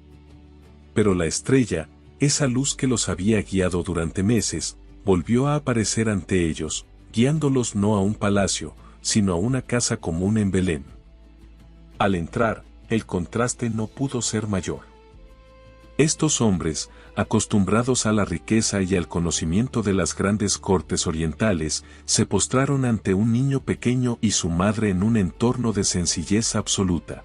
Pero la estrella, esa luz que los había guiado durante meses, volvió a aparecer ante ellos, guiándolos no a un palacio, sino a una casa común en Belén. Al entrar, el contraste no pudo ser mayor. Estos hombres, acostumbrados a la riqueza y al conocimiento de las grandes cortes orientales, se postraron ante un niño pequeño y su madre en un entorno de sencillez absoluta.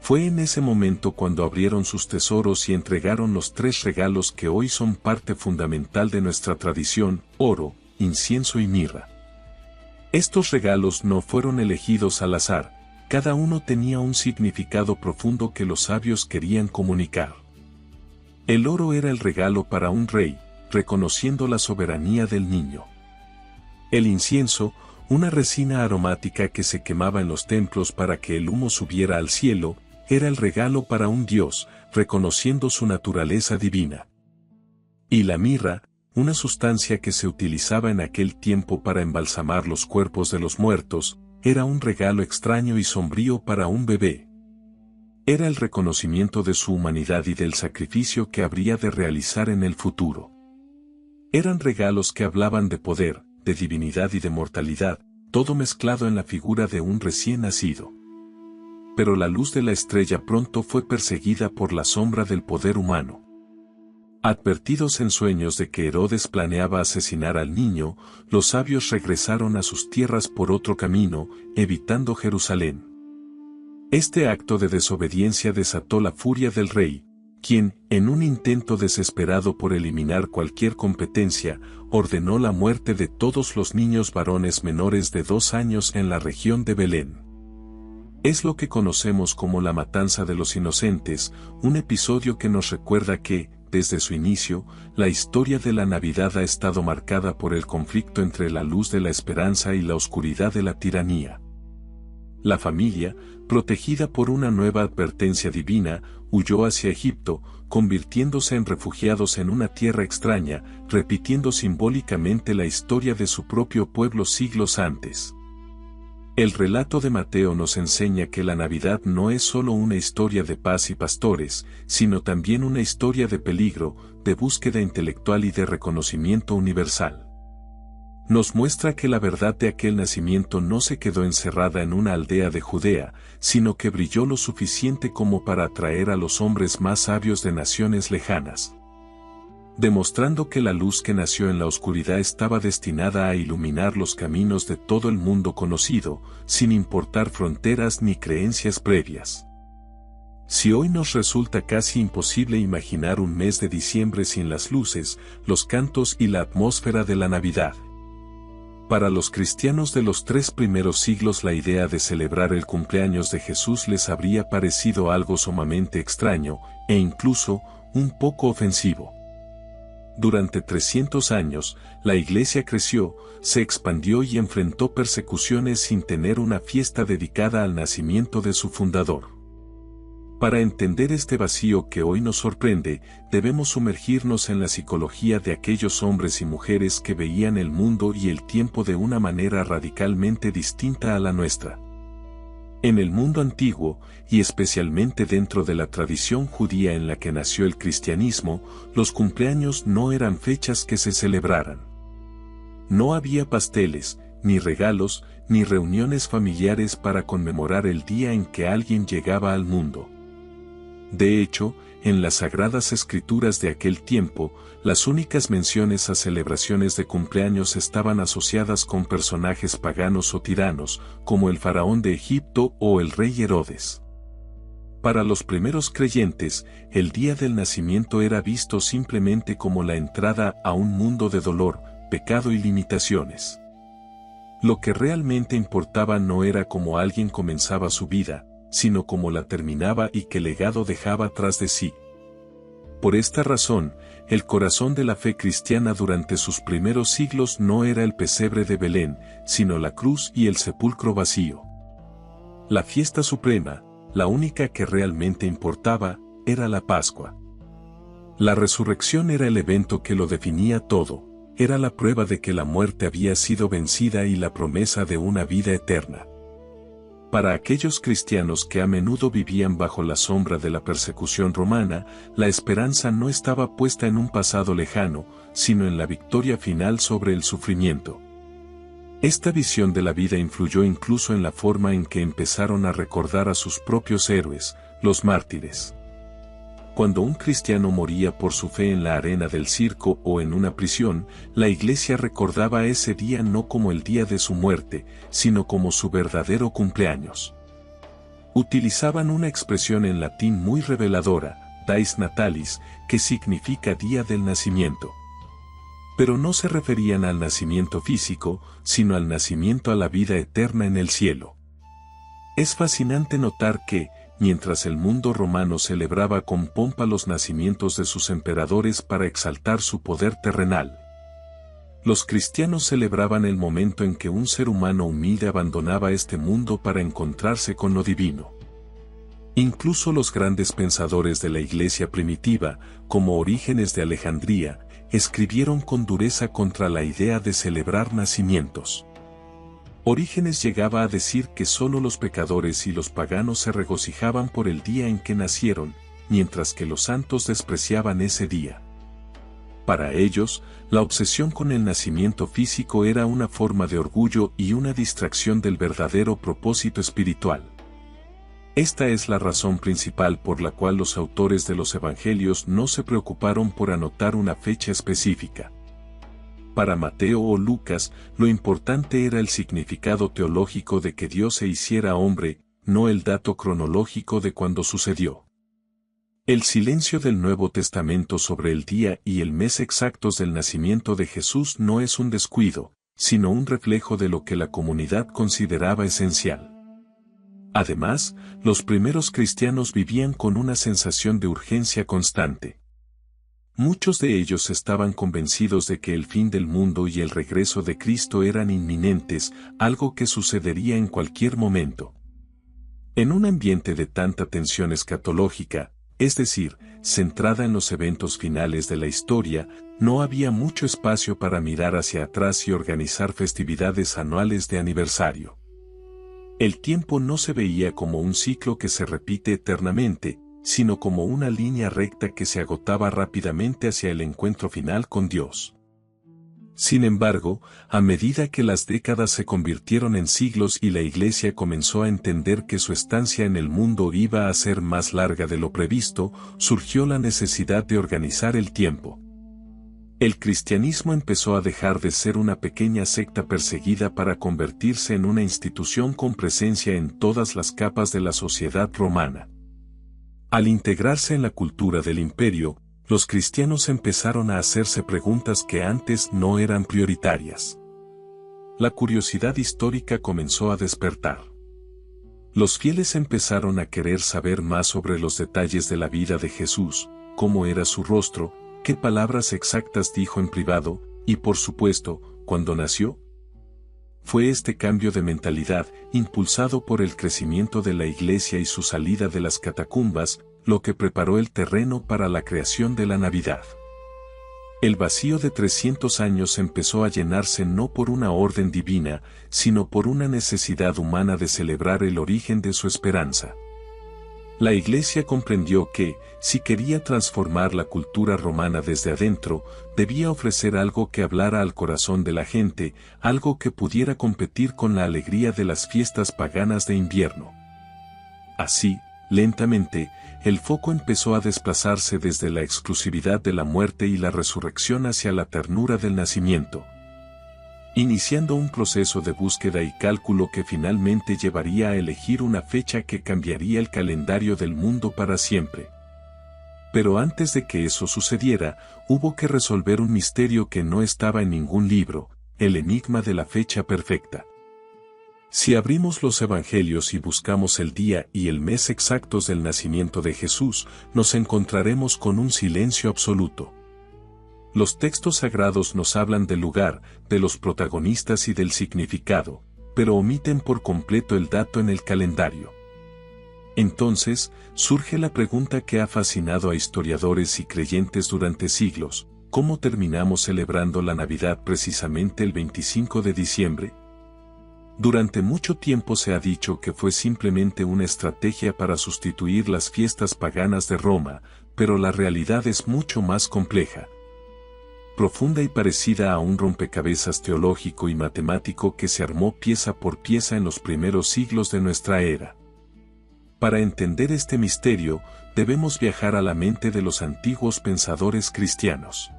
Fue en ese momento cuando abrieron sus tesoros y entregaron los 3 regalos que hoy son parte fundamental de nuestra tradición: oro, incienso y mirra. Estos regalos no fueron elegidos al azar, cada uno tenía un significado profundo que los sabios querían comunicar. El oro era el regalo para un rey, reconociendo la soberanía del niño. El incienso, una resina aromática que se quemaba en los templos para que el humo subiera al cielo, era el regalo para un dios, reconociendo su naturaleza divina. Y la mirra, una sustancia que se utilizaba en aquel tiempo para embalsamar los cuerpos de los muertos, era un regalo extraño y sombrío para un bebé. Era el reconocimiento de su humanidad y del sacrificio que habría de realizar en el futuro. Eran regalos que hablaban de poder, de divinidad y de mortalidad, todo mezclado en la figura de un recién nacido. Pero la luz de la estrella pronto fue perseguida por la sombra del poder humano. Advertidos en sueños de que Herodes planeaba asesinar al niño, los sabios regresaron a sus tierras por otro camino, evitando Jerusalén. Este acto de desobediencia desató la furia del rey, quien, en un intento desesperado por eliminar cualquier competencia, ordenó la muerte de todos los niños varones menores de 2 años en la región de Belén. Es lo que conocemos como la matanza de los inocentes, un episodio que nos recuerda que, desde su inicio, la historia de la Navidad ha estado marcada por el conflicto entre la luz de la esperanza y la oscuridad de la tiranía. La familia, protegida por una nueva advertencia divina, huyó hacia Egipto, convirtiéndose en refugiados en una tierra extraña, repitiendo simbólicamente la historia de su propio pueblo siglos antes. El relato de Mateo nos enseña que la Navidad no es solo una historia de paz y pastores, sino también una historia de peligro, de búsqueda intelectual y de reconocimiento universal. Nos muestra que la verdad de aquel nacimiento no se quedó encerrada en una aldea de Judea, sino que brilló lo suficiente como para atraer a los hombres más sabios de naciones lejanas, demostrando que la luz que nació en la oscuridad estaba destinada a iluminar los caminos de todo el mundo conocido, sin importar fronteras ni creencias previas. Si hoy nos resulta casi imposible imaginar un mes de diciembre sin las luces, los cantos y la atmósfera de la Navidad, para los cristianos de los 3 primeros siglos la idea de celebrar el cumpleaños de Jesús les habría parecido algo sumamente extraño, e incluso, un poco ofensivo. Durante 300 años, la Iglesia creció, se expandió y enfrentó persecuciones sin tener una fiesta dedicada al nacimiento de su fundador. Para entender este vacío que hoy nos sorprende, debemos sumergirnos en la psicología de aquellos hombres y mujeres que veían el mundo y el tiempo de una manera radicalmente distinta a la nuestra. En el mundo antiguo, y especialmente dentro de la tradición judía en la que nació el cristianismo, los cumpleaños no eran fechas que se celebraran. No había pasteles, ni regalos, ni reuniones familiares para conmemorar el día en que alguien llegaba al mundo. De hecho, en las sagradas escrituras de aquel tiempo, las únicas menciones a celebraciones de cumpleaños estaban asociadas con personajes paganos o tiranos, como el faraón de Egipto o el rey Herodes. Para los primeros creyentes, el día del nacimiento era visto simplemente como la entrada a un mundo de dolor, pecado y limitaciones. Lo que realmente importaba no era cómo alguien comenzaba su vida, sino cómo la terminaba y qué legado dejaba tras de sí. Por esta razón, el corazón de la fe cristiana durante sus primeros siglos no era el pesebre de Belén, sino la cruz y el sepulcro vacío. La fiesta suprema, la única que realmente importaba, era la Pascua. La resurrección era el evento que lo definía todo, era la prueba de que la muerte había sido vencida y la promesa de una vida eterna. Para aquellos cristianos que a menudo vivían bajo la sombra de la persecución romana, la esperanza no estaba puesta en un pasado lejano, sino en la victoria final sobre el sufrimiento. Esta visión de la vida influyó incluso en la forma en que empezaron a recordar a sus propios héroes, los mártires. Cuando un cristiano moría por su fe en la arena del circo o en una prisión, la Iglesia recordaba ese día no como el día de su muerte, sino como su verdadero cumpleaños. Utilizaban una expresión en latín muy reveladora, dies natalis, que significa día del nacimiento. Pero no se referían al nacimiento físico, sino al nacimiento a la vida eterna en el cielo. Es fascinante notar que, mientras el mundo romano celebraba con pompa los nacimientos de sus emperadores para exaltar su poder terrenal, los cristianos celebraban el momento en que un ser humano humilde abandonaba este mundo para encontrarse con lo divino. Incluso los grandes pensadores de la Iglesia primitiva, como Orígenes de Alejandría, escribieron con dureza contra la idea de celebrar nacimientos. Orígenes llegaba a decir que solo los pecadores y los paganos se regocijaban por el día en que nacieron, mientras que los santos despreciaban ese día. Para ellos, la obsesión con el nacimiento físico era una forma de orgullo y una distracción del verdadero propósito espiritual. Esta es la razón principal por la cual los autores de los Evangelios no se preocuparon por anotar una fecha específica. Para Mateo o Lucas, lo importante era el significado teológico de que Dios se hiciera hombre, no el dato cronológico de cuando sucedió. El silencio del Nuevo Testamento sobre el día y el mes exactos del nacimiento de Jesús no es un descuido, sino un reflejo de lo que la comunidad consideraba esencial. Además, los primeros cristianos vivían con una sensación de urgencia constante. Muchos de ellos estaban convencidos de que el fin del mundo y el regreso de Cristo eran inminentes, algo que sucedería en cualquier momento. En un ambiente de tanta tensión escatológica, es decir, centrada en los eventos finales de la historia, no había mucho espacio para mirar hacia atrás y organizar festividades anuales de aniversario. El tiempo no se veía como un ciclo que se repite eternamente, sino como una línea recta que se agotaba rápidamente hacia el encuentro final con Dios. Sin embargo, a medida que las décadas se convirtieron en siglos y la Iglesia comenzó a entender que su estancia en el mundo iba a ser más larga de lo previsto, surgió la necesidad de organizar el tiempo. El cristianismo empezó a dejar de ser una pequeña secta perseguida para convertirse en una institución con presencia en todas las capas de la sociedad romana. Al integrarse en la cultura del imperio, los cristianos empezaron a hacerse preguntas que antes no eran prioritarias. La curiosidad histórica comenzó a despertar. Los fieles empezaron a querer saber más sobre los detalles de la vida de Jesús, cómo era su rostro, qué palabras exactas dijo en privado, y por supuesto, ¿cuándo nació? Fue este cambio de mentalidad, impulsado por el crecimiento de la Iglesia y su salida de las catacumbas, lo que preparó el terreno para la creación de la Navidad. El vacío de 300 años empezó a llenarse no por una orden divina, sino por una necesidad humana de celebrar el origen de su esperanza. La Iglesia comprendió que, si quería transformar la cultura romana desde adentro, debía ofrecer algo que hablara al corazón de la gente, algo que pudiera competir con la alegría de las fiestas paganas de invierno. Así, lentamente, el foco empezó a desplazarse desde la exclusividad de la muerte y la resurrección hacia la ternura del nacimiento, iniciando un proceso de búsqueda y cálculo que finalmente llevaría a elegir una fecha que cambiaría el calendario del mundo para siempre. Pero antes de que eso sucediera, hubo que resolver un misterio que no estaba en ningún libro, el enigma de la fecha perfecta. Si abrimos los evangelios y buscamos el día y el mes exactos del nacimiento de Jesús, nos encontraremos con un silencio absoluto. Los textos sagrados nos hablan del lugar, de los protagonistas y del significado, pero omiten por completo el dato en el calendario. Entonces, surge la pregunta que ha fascinado a historiadores y creyentes durante siglos: ¿cómo terminamos celebrando la Navidad precisamente el 25 de diciembre? Durante mucho tiempo se ha dicho que fue simplemente una estrategia para sustituir las fiestas paganas de Roma, pero la realidad es mucho más compleja, profunda y parecida a un rompecabezas teológico y matemático que se armó pieza por pieza en los primeros siglos de nuestra era. Para entender este misterio, debemos viajar a la mente de los antiguos pensadores cristianos.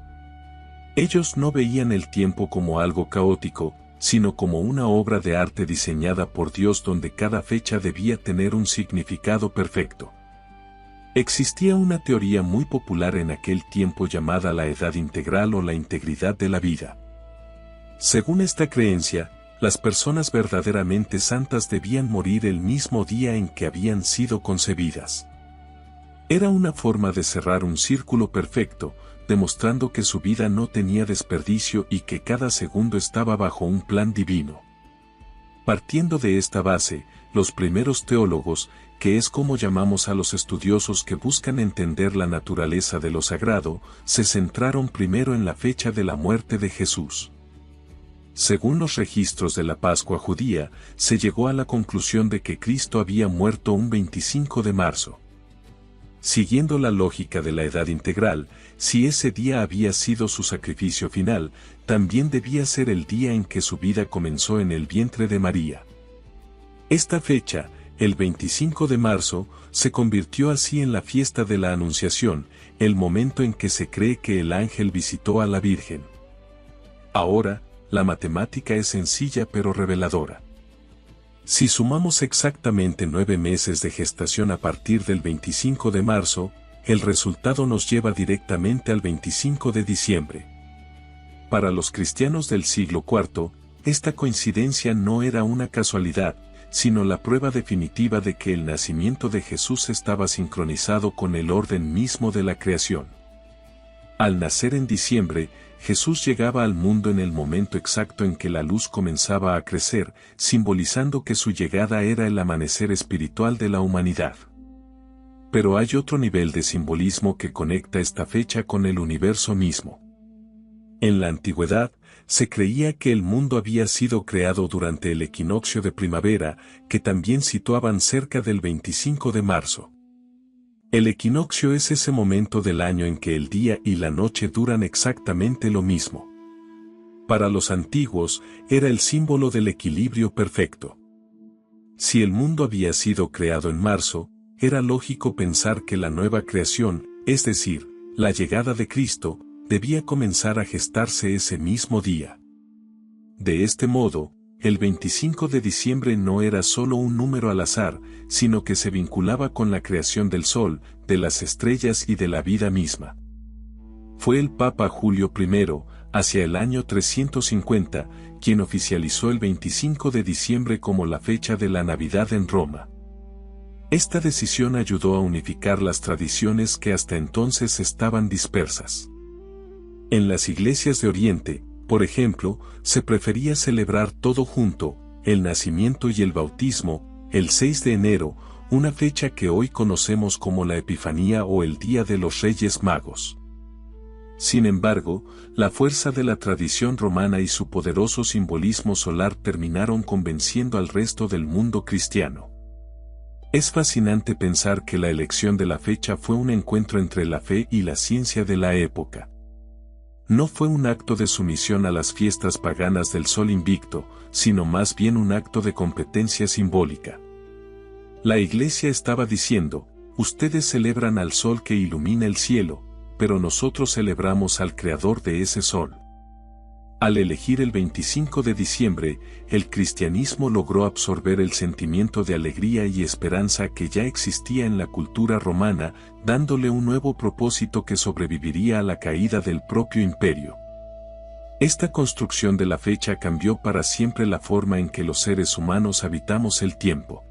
Ellos no veían el tiempo como algo caótico, sino como una obra de arte diseñada por Dios donde cada fecha debía tener un significado perfecto. Existía una teoría muy popular en aquel tiempo llamada la edad integral o la integridad de la vida. Según esta creencia, las personas verdaderamente santas debían morir el mismo día en que habían sido concebidas. Era una forma de cerrar un círculo perfecto, demostrando que su vida no tenía desperdicio y que cada segundo estaba bajo un plan divino. Partiendo de esta base, los primeros teólogos, que es como llamamos a los estudiosos que buscan entender la naturaleza de lo sagrado, se centraron primero en la fecha de la muerte de Jesús. Según los registros de la Pascua judía, se llegó a la conclusión de que Cristo había muerto un 25 de marzo. Siguiendo la lógica de la edad integral, si ese día había sido su sacrificio final, también debía ser el día en que su vida comenzó en el vientre de María. Esta fecha, el 25 de marzo, se convirtió así en la fiesta de la Anunciación, el momento en que se cree que el ángel visitó a la Virgen. Ahora, la matemática es sencilla pero reveladora. Si sumamos exactamente 9 meses de gestación a partir del 25 de marzo, el resultado nos lleva directamente al 25 de diciembre. Para los cristianos del siglo IV, esta coincidencia no era una casualidad, sino la prueba definitiva de que el nacimiento de Jesús estaba sincronizado con el orden mismo de la creación. Al nacer en diciembre, Jesús llegaba al mundo en el momento exacto en que la luz comenzaba a crecer, simbolizando que su llegada era el amanecer espiritual de la humanidad. Pero hay otro nivel de simbolismo que conecta esta fecha con el universo mismo. En la antigüedad, se creía que el mundo había sido creado durante el equinoccio de primavera, que también situaban cerca del 25 de marzo. El equinoccio es ese momento del año en que el día y la noche duran exactamente lo mismo. Para los antiguos, era el símbolo del equilibrio perfecto. Si el mundo había sido creado en marzo, era lógico pensar que la nueva creación, es decir, la llegada de Cristo, debía comenzar a gestarse ese mismo día. De este modo, el 25 de diciembre no era solo un número al azar, sino que se vinculaba con la creación del sol, de las estrellas y de la vida misma. Fue el Papa Julio I, hacia el año 350, quien oficializó el 25 de diciembre como la fecha de la Navidad en Roma. Esta decisión ayudó a unificar las tradiciones que hasta entonces estaban dispersas. En las iglesias de Oriente, por ejemplo, se prefería celebrar todo junto, el nacimiento y el bautismo, el 6 de enero, una fecha que hoy conocemos como la Epifanía o el Día de los Reyes Magos. Sin embargo, la fuerza de la tradición romana y su poderoso simbolismo solar terminaron convenciendo al resto del mundo cristiano. Es fascinante pensar que la elección de la fecha fue un encuentro entre la fe y la ciencia de la época. No fue un acto de sumisión a las fiestas paganas del sol invicto, sino más bien un acto de competencia simbólica. La Iglesia estaba diciendo, ustedes celebran al sol que ilumina el cielo, pero nosotros celebramos al creador de ese sol. Al elegir el 25 de diciembre, el cristianismo logró absorber el sentimiento de alegría y esperanza que ya existía en la cultura romana, dándole un nuevo propósito que sobreviviría a la caída del propio imperio. Esta construcción de la fecha cambió para siempre la forma en que los seres humanos habitamos el tiempo.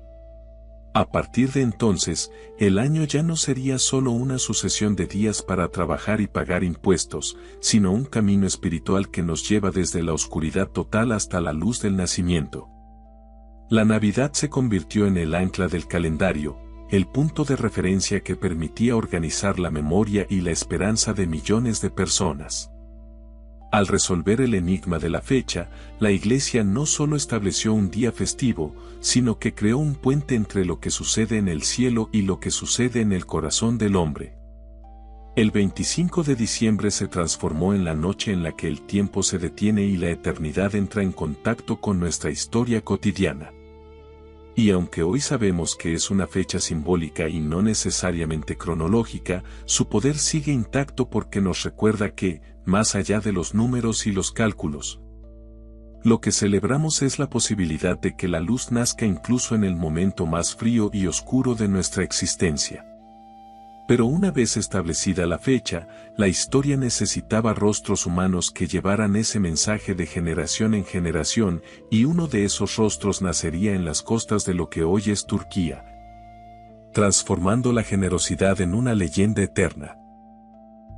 A partir de entonces, el año ya no sería solo una sucesión de días para trabajar y pagar impuestos, sino un camino espiritual que nos lleva desde la oscuridad total hasta la luz del nacimiento. La Navidad se convirtió en el ancla del calendario, el punto de referencia que permitía organizar la memoria y la esperanza de millones de personas. Al resolver el enigma de la fecha, la Iglesia no solo estableció un día festivo, sino que creó un puente entre lo que sucede en el cielo y lo que sucede en el corazón del hombre. El 25 de diciembre se transformó en la noche en la que el tiempo se detiene y la eternidad entra en contacto con nuestra historia cotidiana. Y aunque hoy sabemos que es una fecha simbólica y no necesariamente cronológica, su poder sigue intacto porque nos recuerda que, más allá de los números y los cálculos, lo que celebramos es la posibilidad de que la luz nazca incluso en el momento más frío y oscuro de nuestra existencia. Pero una vez establecida la fecha, la historia necesitaba rostros humanos que llevaran ese mensaje de generación en generación, y uno de esos rostros nacería en las costas de lo que hoy es Turquía, transformando la generosidad en una leyenda eterna.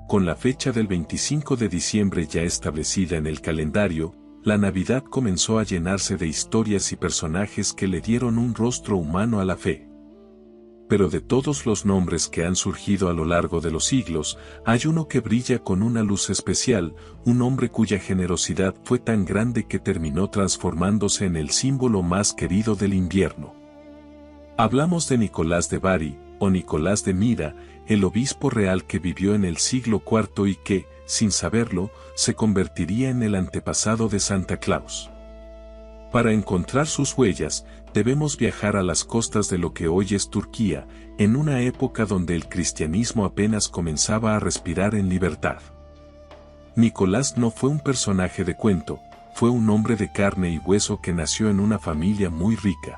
Con la fecha del 25 de diciembre ya establecida en el calendario, la Navidad comenzó a llenarse de historias y personajes que le dieron un rostro humano a la fe. Pero de todos los nombres que han surgido a lo largo de los siglos, hay uno que brilla con una luz especial, un hombre cuya generosidad fue tan grande que terminó transformándose en el símbolo más querido del invierno. Hablamos de Nicolás de Bari, o Nicolás de Myra, el obispo real que vivió en el siglo IV y que, sin saberlo, se convertiría en el antepasado de Santa Claus. Para encontrar sus huellas, debemos viajar a las costas de lo que hoy es Turquía, en una época donde el cristianismo apenas comenzaba a respirar en libertad. Nicolás no fue un personaje de cuento, fue un hombre de carne y hueso que nació en una familia muy rica.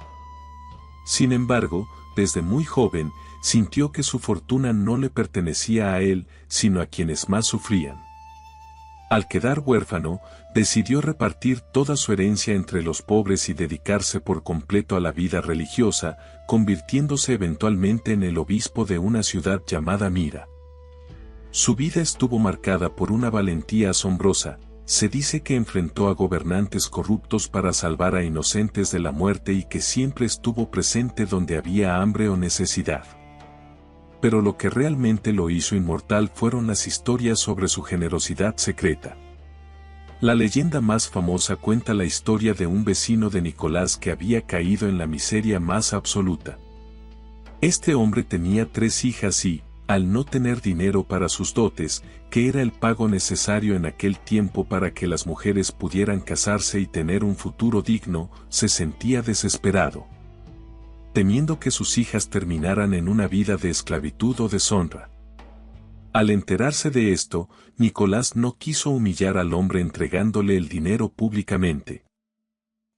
Sin embargo, desde muy joven, sintió que su fortuna no le pertenecía a él, sino a quienes más sufrían. Al quedar huérfano, decidió repartir toda su herencia entre los pobres y dedicarse por completo a la vida religiosa, convirtiéndose eventualmente en el obispo de una ciudad llamada Myra. Su vida estuvo marcada por una valentía asombrosa. Se dice que enfrentó a gobernantes corruptos para salvar a inocentes de la muerte y que siempre estuvo presente donde había hambre o necesidad. Pero lo que realmente lo hizo inmortal fueron las historias sobre su generosidad secreta. La leyenda más famosa cuenta la historia de un vecino de Nicolás que había caído en la miseria más absoluta. Este hombre tenía 3 hijas y, al no tener dinero para sus dotes, que era el pago necesario en aquel tiempo para que las mujeres pudieran casarse y tener un futuro digno, se sentía desesperado, temiendo que sus hijas terminaran en una vida de esclavitud o deshonra. Al enterarse de esto, Nicolás no quiso humillar al hombre entregándole el dinero públicamente.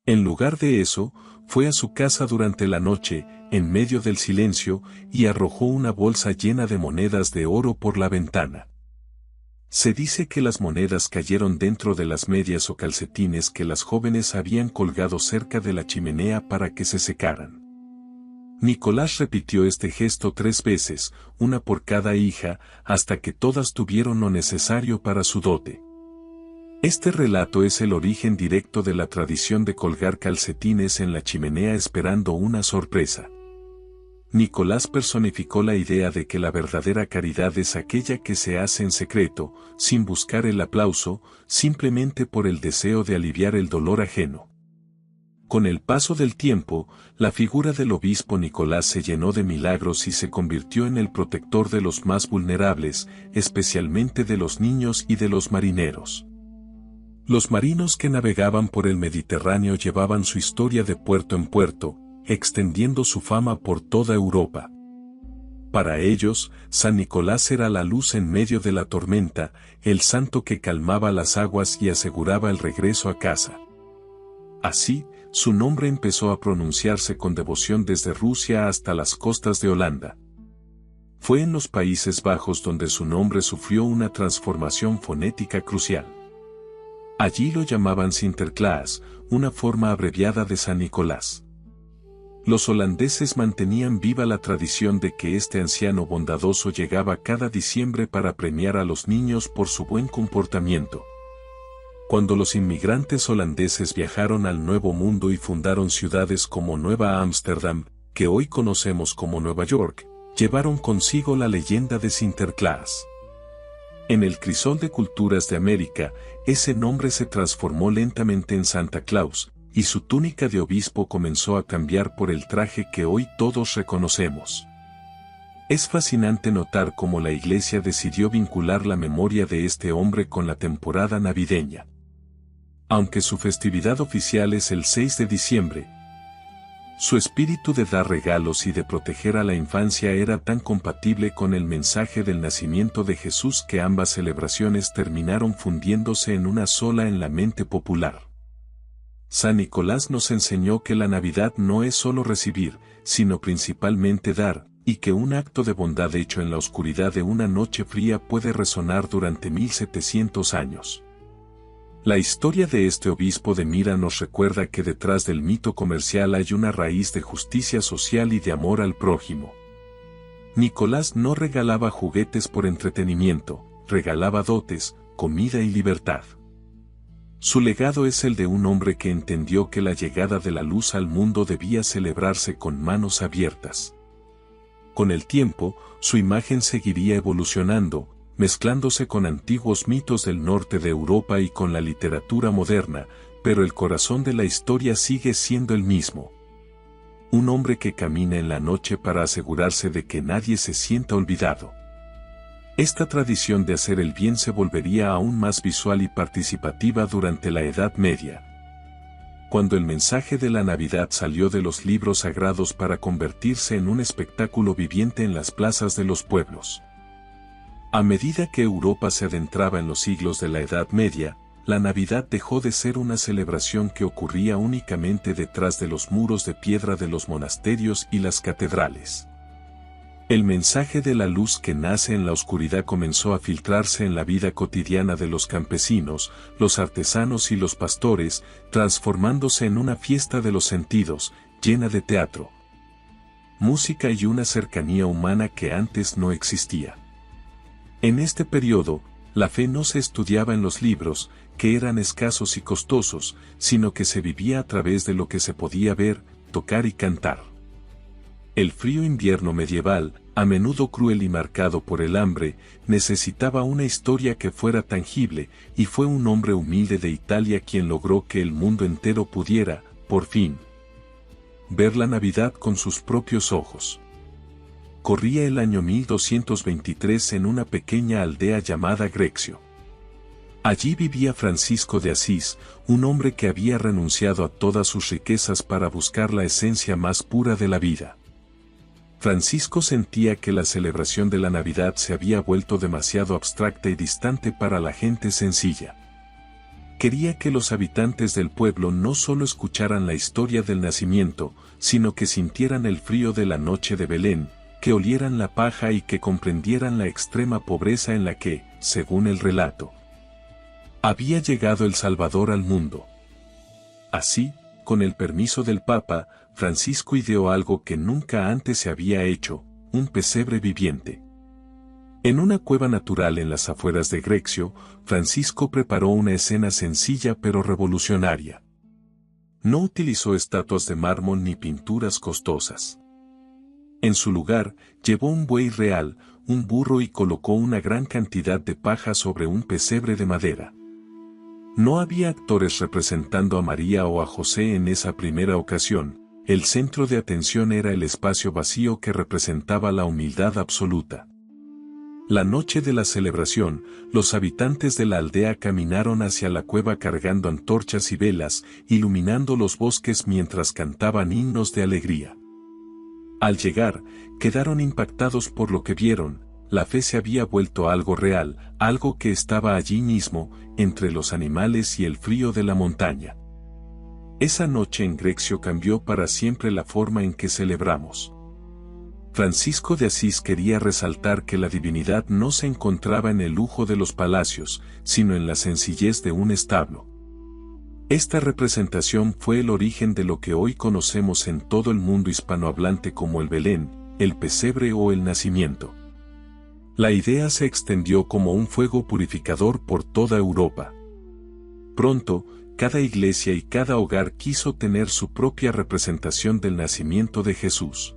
En lugar de eso, fue a su casa durante la noche, en medio del silencio, y arrojó una bolsa llena de monedas de oro por la ventana. Se dice que las monedas cayeron dentro de las medias o calcetines que las jóvenes habían colgado cerca de la chimenea para que se secaran. Nicolás repitió este gesto 3 veces, una por cada hija, hasta que todas tuvieron lo necesario para su dote. Este relato es el origen directo de la tradición de colgar calcetines en la chimenea esperando una sorpresa. Nicolás personificó la idea de que la verdadera caridad es aquella que se hace en secreto, sin buscar el aplauso, simplemente por el deseo de aliviar el dolor ajeno. Con el paso del tiempo, la figura del obispo Nicolás se llenó de milagros y se convirtió en el protector de los más vulnerables, especialmente de los niños y de los marineros. Los marinos que navegaban por el Mediterráneo llevaban su historia de puerto en puerto, extendiendo su fama por toda Europa. Para ellos, San Nicolás era la luz en medio de la tormenta, el santo que calmaba las aguas y aseguraba el regreso a casa. Así, su nombre empezó a pronunciarse con devoción desde Rusia hasta las costas de Holanda. Fue en los Países Bajos donde su nombre sufrió una transformación fonética crucial. Allí lo llamaban Sinterklaas, una forma abreviada de San Nicolás. Los holandeses mantenían viva la tradición de que este anciano bondadoso llegaba cada diciembre para premiar a los niños por su buen comportamiento. Cuando los inmigrantes holandeses viajaron al Nuevo Mundo y fundaron ciudades como Nueva Ámsterdam, que hoy conocemos como Nueva York, llevaron consigo la leyenda de Sinterklaas. En el crisol de culturas de América, ese nombre se transformó lentamente en Santa Claus, y su túnica de obispo comenzó a cambiar por el traje que hoy todos reconocemos. Es fascinante notar cómo la Iglesia decidió vincular la memoria de este hombre con la temporada navideña. Aunque su festividad oficial es el 6 de diciembre, su espíritu de dar regalos y de proteger a la infancia era tan compatible con el mensaje del nacimiento de Jesús que ambas celebraciones terminaron fundiéndose en una sola en la mente popular. San Nicolás nos enseñó que la Navidad no es solo recibir, sino principalmente dar, y que un acto de bondad hecho en la oscuridad de una noche fría puede resonar durante 1700 años. La historia de este obispo de Mira nos recuerda que detrás del mito comercial hay una raíz de justicia social y de amor al prójimo. Nicolás no regalaba juguetes por entretenimiento, regalaba dotes, comida y libertad. Su legado es el de un hombre que entendió que la llegada de la luz al mundo debía celebrarse con manos abiertas. Con el tiempo, su imagen seguiría evolucionando, mezclándose con antiguos mitos del norte de Europa y con la literatura moderna, pero el corazón de la historia sigue siendo el mismo. Un hombre que camina en la noche para asegurarse de que nadie se sienta olvidado. Esta tradición de hacer el bien se volvería aún más visual y participativa durante la Edad Media, cuando el mensaje de la Navidad salió de los libros sagrados para convertirse en un espectáculo viviente en las plazas de los pueblos. A medida que Europa se adentraba en los siglos de la Edad Media, la Navidad dejó de ser una celebración que ocurría únicamente detrás de los muros de piedra de los monasterios y las catedrales. El mensaje de la luz que nace en la oscuridad comenzó a filtrarse en la vida cotidiana de los campesinos, los artesanos y los pastores, transformándose en una fiesta de los sentidos, llena de teatro, música y una cercanía humana que antes no existía. En este periodo, la fe no se estudiaba en los libros, que eran escasos y costosos, sino que se vivía a través de lo que se podía ver, tocar y cantar. El frío invierno medieval, a menudo cruel y marcado por el hambre, necesitaba una historia que fuera tangible, y fue un hombre humilde de Italia quien logró que el mundo entero pudiera, por fin, ver la Navidad con sus propios ojos. Corría el año 1223 en una pequeña aldea llamada Grexio. Allí vivía Francisco de Asís, un hombre que había renunciado a todas sus riquezas para buscar la esencia más pura de la vida. Francisco sentía que la celebración de la Navidad se había vuelto demasiado abstracta y distante para la gente sencilla. Quería que los habitantes del pueblo no solo escucharan la historia del nacimiento, sino que sintieran el frío de la noche de Belén, que olieran la paja y que comprendieran la extrema pobreza en la que, según el relato, había llegado el Salvador al mundo. Así, con el permiso del Papa, Francisco ideó algo que nunca antes se había hecho, un pesebre viviente. En una cueva natural en las afueras de Grexio, Francisco preparó una escena sencilla pero revolucionaria. No utilizó estatuas de mármol ni pinturas costosas. En su lugar, llevó un buey real, un burro y colocó una gran cantidad de paja sobre un pesebre de madera. No había actores representando a María o a José en esa primera ocasión. El centro de atención era el espacio vacío que representaba la humildad absoluta. La noche de la celebración, los habitantes de la aldea caminaron hacia la cueva cargando antorchas y velas, iluminando los bosques mientras cantaban himnos de alegría. Al llegar, quedaron impactados por lo que vieron. La fe se había vuelto algo real, algo que estaba allí mismo, entre los animales y el frío de la montaña. Esa noche en Grexio cambió para siempre la forma en que celebramos. Francisco de Asís quería resaltar que la divinidad no se encontraba en el lujo de los palacios, sino en la sencillez de un establo. Esta representación fue el origen de lo que hoy conocemos en todo el mundo hispanohablante como el Belén, el pesebre o el nacimiento. La idea se extendió como un fuego purificador por toda Europa. Pronto, cada iglesia y cada hogar quiso tener su propia representación del nacimiento de Jesús.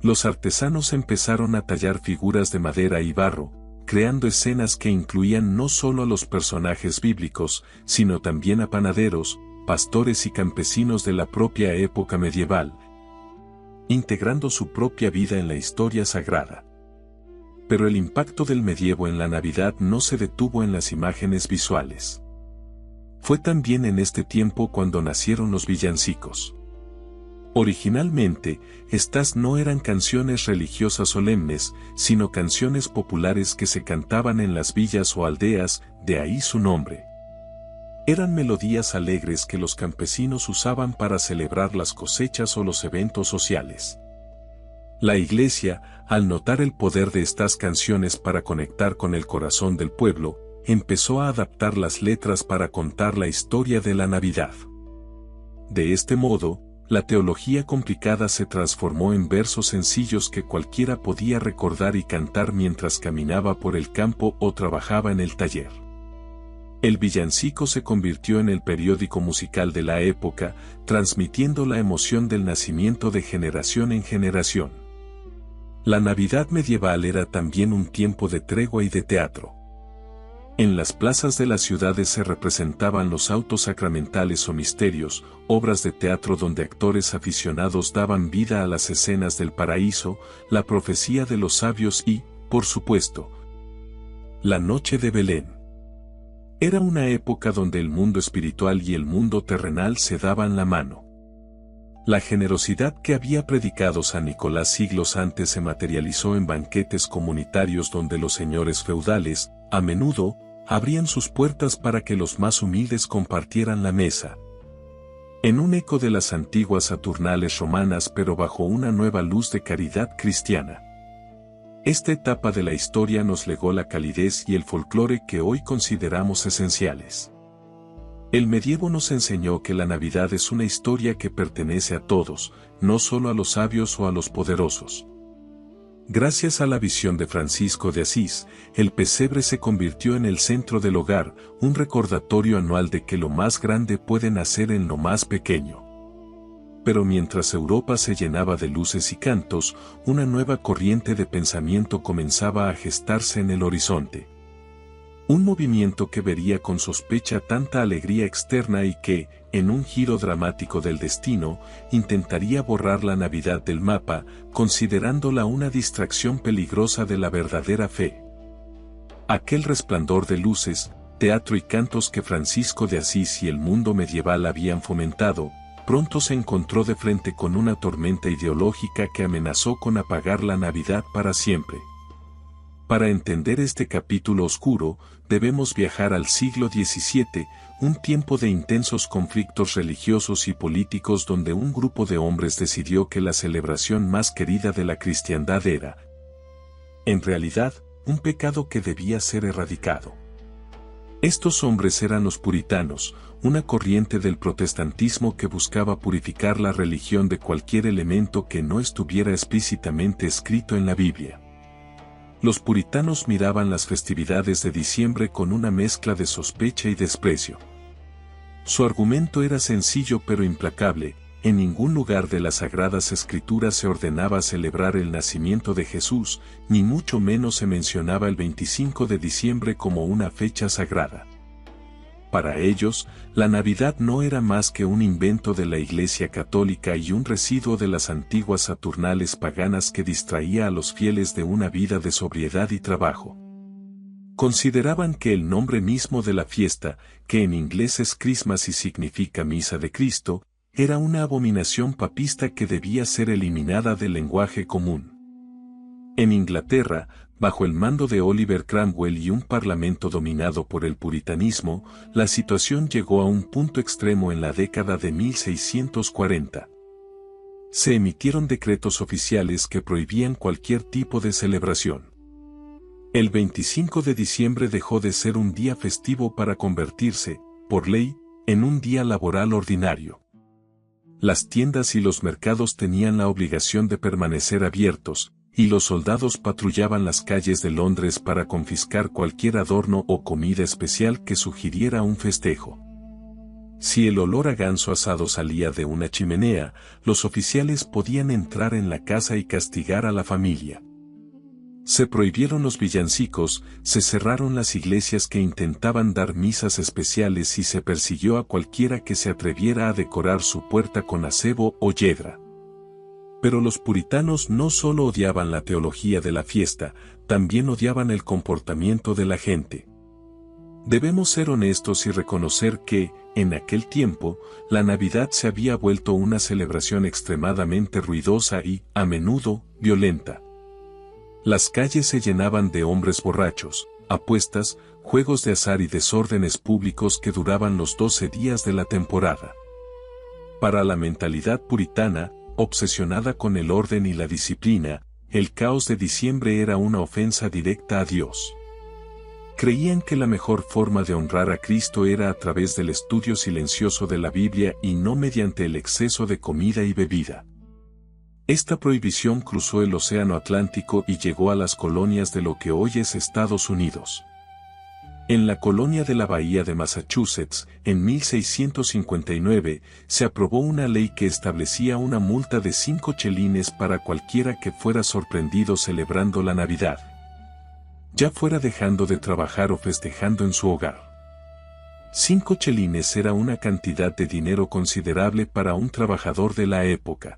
Los artesanos empezaron a tallar figuras de madera y barro, creando escenas que incluían no solo a los personajes bíblicos, sino también a panaderos, pastores y campesinos de la propia época medieval, integrando su propia vida en la historia sagrada. Pero el impacto del medievo en la Navidad no se detuvo en las imágenes visuales. Fue también en este tiempo cuando nacieron los villancicos. Originalmente, estas no eran canciones religiosas solemnes, sino canciones populares que se cantaban en las villas o aldeas, de ahí su nombre. Eran melodías alegres que los campesinos usaban para celebrar las cosechas o los eventos sociales. La Iglesia, al notar el poder de estas canciones para conectar con el corazón del pueblo, empezó a adaptar las letras para contar la historia de la Navidad. De este modo, la teología complicada se transformó en versos sencillos que cualquiera podía recordar y cantar mientras caminaba por el campo o trabajaba en el taller. El villancico se convirtió en el periódico musical de la época, transmitiendo la emoción del nacimiento de generación en generación. La Navidad medieval era también un tiempo de tregua y de teatro. En las plazas de las ciudades se representaban los autos sacramentales o misterios, obras de teatro donde actores aficionados daban vida a las escenas del paraíso, la profecía de los sabios y, por supuesto, la noche de Belén. Era una época donde el mundo espiritual y el mundo terrenal se daban la mano. La generosidad que había predicado San Nicolás siglos antes se materializó en banquetes comunitarios donde los señores feudales, a menudo, abrían sus puertas para que los más humildes compartieran la mesa. En un eco de las antiguas Saturnales romanas pero bajo una nueva luz de caridad cristiana. Esta etapa de la historia nos legó la calidez y el folclore que hoy consideramos esenciales. El medievo nos enseñó que la Navidad es una historia que pertenece a todos, no solo a los sabios o a los poderosos. Gracias a la visión de Francisco de Asís, el pesebre se convirtió en el centro del hogar, un recordatorio anual de que lo más grande puede nacer en lo más pequeño. Pero mientras Europa se llenaba de luces y cantos, una nueva corriente de pensamiento comenzaba a gestarse en el horizonte. Un movimiento que vería con sospecha tanta alegría externa y que, en un giro dramático del destino, intentaría borrar la Navidad del mapa, considerándola una distracción peligrosa de la verdadera fe. Aquel resplandor de luces, teatro y cantos que Francisco de Asís y el mundo medieval habían fomentado, pronto se encontró de frente con una tormenta ideológica que amenazó con apagar la Navidad para siempre. Para entender este capítulo oscuro, debemos viajar al siglo XVII, un tiempo de intensos conflictos religiosos y políticos donde un grupo de hombres decidió que la celebración más querida de la cristiandad era, en realidad, un pecado que debía ser erradicado. Estos hombres eran los puritanos, una corriente del protestantismo que buscaba purificar la religión de cualquier elemento que no estuviera explícitamente escrito en la Biblia. Los puritanos miraban las festividades de diciembre con una mezcla de sospecha y desprecio. Su argumento era sencillo pero implacable: en ningún lugar de las Sagradas Escrituras se ordenaba celebrar el nacimiento de Jesús, ni mucho menos se mencionaba el 25 de diciembre como una fecha sagrada. Para ellos, la Navidad no era más que un invento de la Iglesia Católica y un residuo de las antiguas Saturnales paganas que distraía a los fieles de una vida de sobriedad y trabajo. Consideraban que el nombre mismo de la fiesta, que en inglés es Christmas y significa Misa de Cristo, era una abominación papista que debía ser eliminada del lenguaje común. En Inglaterra, bajo el mando de Oliver Cromwell y un parlamento dominado por el puritanismo, la situación llegó a un punto extremo en la década de 1640. Se emitieron decretos oficiales que prohibían cualquier tipo de celebración. El 25 de diciembre dejó de ser un día festivo para convertirse, por ley, en un día laboral ordinario. Las tiendas y los mercados tenían la obligación de permanecer abiertos, y los soldados patrullaban las calles de Londres para confiscar cualquier adorno o comida especial que sugiriera un festejo. Si el olor a ganso asado salía de una chimenea, los oficiales podían entrar en la casa y castigar a la familia. Se prohibieron los villancicos, se cerraron las iglesias que intentaban dar misas especiales y se persiguió a cualquiera que se atreviera a decorar su puerta con acebo o yedra. Pero los puritanos no solo odiaban la teología de la fiesta, también odiaban el comportamiento de la gente. Debemos ser honestos y reconocer que, en aquel tiempo, la Navidad se había vuelto una celebración extremadamente ruidosa y, a menudo, violenta. Las calles se llenaban de hombres borrachos, apuestas, juegos de azar y desórdenes públicos que duraban los 12 días de la temporada. Para la mentalidad puritana, obsesionada con el orden y la disciplina, el caos de diciembre era una ofensa directa a Dios. Creían que la mejor forma de honrar a Cristo era a través del estudio silencioso de la Biblia y no mediante el exceso de comida y bebida. Esta prohibición cruzó el Océano Atlántico y llegó a las colonias de lo que hoy es Estados Unidos. En la colonia de la Bahía de Massachusetts, en 1659, se aprobó una ley que establecía una multa de 5 chelines para cualquiera que fuera sorprendido celebrando la Navidad, ya fuera dejando de trabajar o festejando en su hogar. 5 chelines era una cantidad de dinero considerable para un trabajador de la época.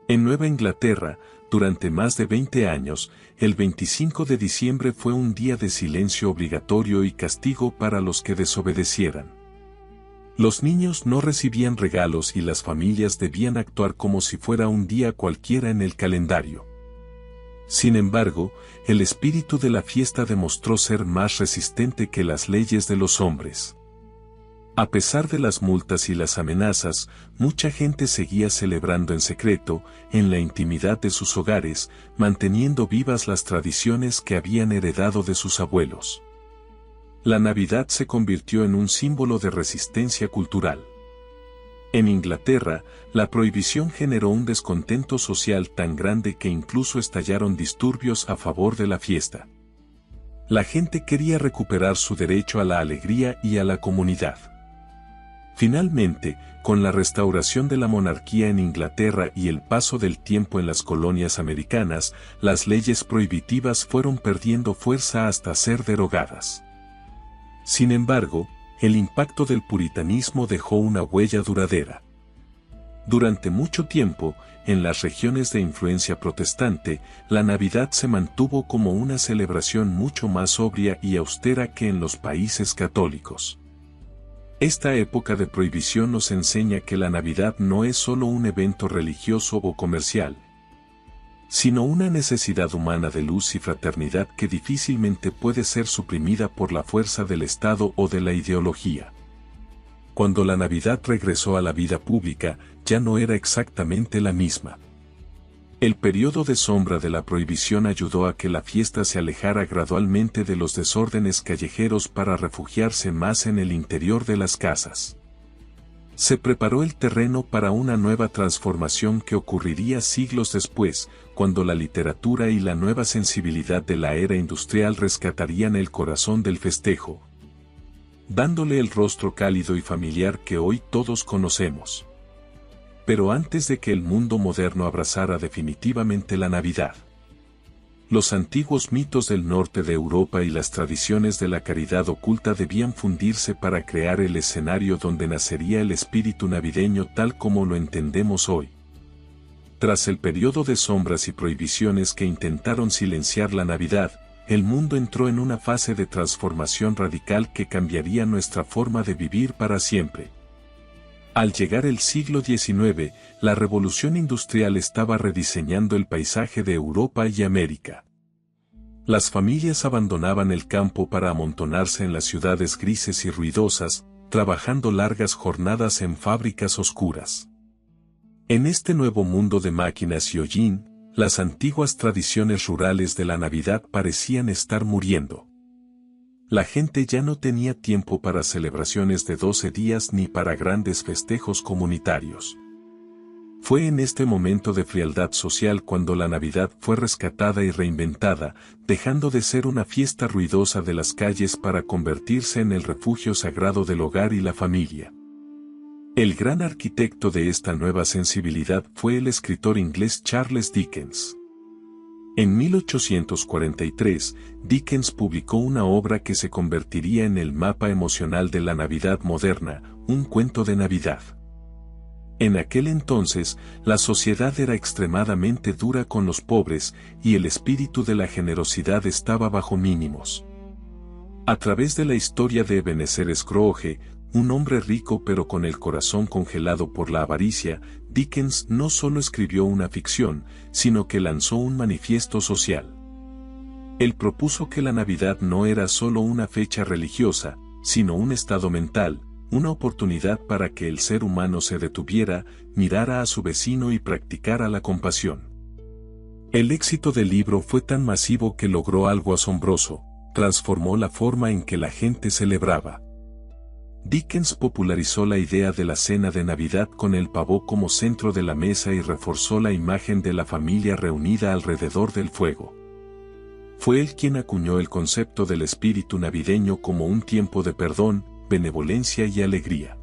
En Nueva Inglaterra, durante más de 20 años, el 25 de diciembre fue un día de silencio obligatorio y castigo para los que desobedecieran. Los niños no recibían regalos y las familias debían actuar como si fuera un día cualquiera en el calendario. Sin embargo, el espíritu de la fiesta demostró ser más resistente que las leyes de los hombres. A pesar de las multas y las amenazas, mucha gente seguía celebrando en secreto, en la intimidad de sus hogares, manteniendo vivas las tradiciones que habían heredado de sus abuelos. La Navidad se convirtió en un símbolo de resistencia cultural. En Inglaterra, la prohibición generó un descontento social tan grande que incluso estallaron disturbios a favor de la fiesta. La gente quería recuperar su derecho a la alegría y a la comunidad. Finalmente, con la restauración de la monarquía en Inglaterra y el paso del tiempo en las colonias americanas, las leyes prohibitivas fueron perdiendo fuerza hasta ser derogadas. Sin embargo, el impacto del puritanismo dejó una huella duradera. Durante mucho tiempo, en las regiones de influencia protestante, la Navidad se mantuvo como una celebración mucho más sobria y austera que en los países católicos. Esta época de prohibición nos enseña que la Navidad no es solo un evento religioso o comercial, sino una necesidad humana de luz y fraternidad que difícilmente puede ser suprimida por la fuerza del Estado o de la ideología. Cuando la Navidad regresó a la vida pública, ya no era exactamente la misma. El periodo de sombra de la prohibición ayudó a que la fiesta se alejara gradualmente de los desórdenes callejeros para refugiarse más en el interior de las casas. Se preparó el terreno para una nueva transformación que ocurriría siglos después, cuando la literatura y la nueva sensibilidad de la era industrial rescatarían el corazón del festejo, dándole el rostro cálido y familiar que hoy todos conocemos. Pero antes de que el mundo moderno abrazara definitivamente la Navidad, los antiguos mitos del norte de Europa y las tradiciones de la caridad oculta debían fundirse para crear el escenario donde nacería el espíritu navideño tal como lo entendemos hoy. Tras el periodo de sombras y prohibiciones que intentaron silenciar la Navidad, el mundo entró en una fase de transformación radical que cambiaría nuestra forma de vivir para siempre. Al llegar el siglo XIX, la revolución industrial estaba rediseñando el paisaje de Europa y América. Las familias abandonaban el campo para amontonarse en las ciudades grises y ruidosas, trabajando largas jornadas en fábricas oscuras. En este nuevo mundo de máquinas y hollín, las antiguas tradiciones rurales de la Navidad parecían estar muriendo. La gente ya no tenía tiempo para celebraciones de 12 días ni para grandes festejos comunitarios. Fue en este momento de frialdad social cuando la Navidad fue rescatada y reinventada, dejando de ser una fiesta ruidosa de las calles para convertirse en el refugio sagrado del hogar y la familia. El gran arquitecto de esta nueva sensibilidad fue el escritor inglés Charles Dickens. En 1843, Dickens publicó una obra que se convertiría en el mapa emocional de la Navidad moderna, Un cuento de Navidad. En aquel entonces, la sociedad era extremadamente dura con los pobres y el espíritu de la generosidad estaba bajo mínimos. A través de la historia de Ebenezer Scrooge, un hombre rico pero con el corazón congelado por la avaricia, Dickens no solo escribió una ficción, sino que lanzó un manifiesto social. Él propuso que la Navidad no era solo una fecha religiosa, sino un estado mental, una oportunidad para que el ser humano se detuviera, mirara a su vecino y practicara la compasión. El éxito del libro fue tan masivo que logró algo asombroso, transformó la forma en que la gente celebraba. Dickens popularizó la idea de la cena de Navidad con el pavo como centro de la mesa y reforzó la imagen de la familia reunida alrededor del fuego. Fue él quien acuñó el concepto del espíritu navideño como un tiempo de perdón, benevolencia y alegría.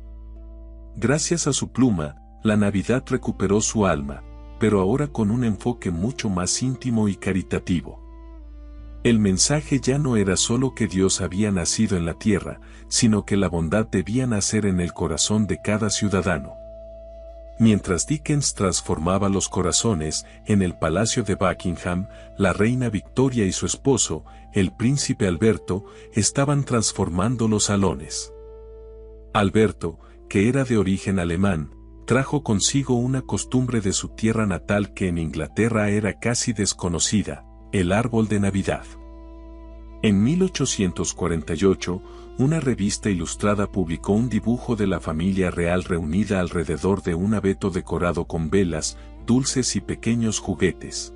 Gracias a su pluma, la Navidad recuperó su alma, pero ahora con un enfoque mucho más íntimo y caritativo. El mensaje ya no era solo que Dios había nacido en la tierra, sino que la bondad debía nacer en el corazón de cada ciudadano. Mientras Dickens transformaba los corazones, en el palacio de Buckingham, la reina Victoria y su esposo, el príncipe Alberto, estaban transformando los salones. Alberto, que era de origen alemán, trajo consigo una costumbre de su tierra natal que en Inglaterra era casi desconocida: el árbol de Navidad. En 1848, una revista ilustrada publicó un dibujo de la familia real reunida alrededor de un abeto decorado con velas, dulces y pequeños juguetes.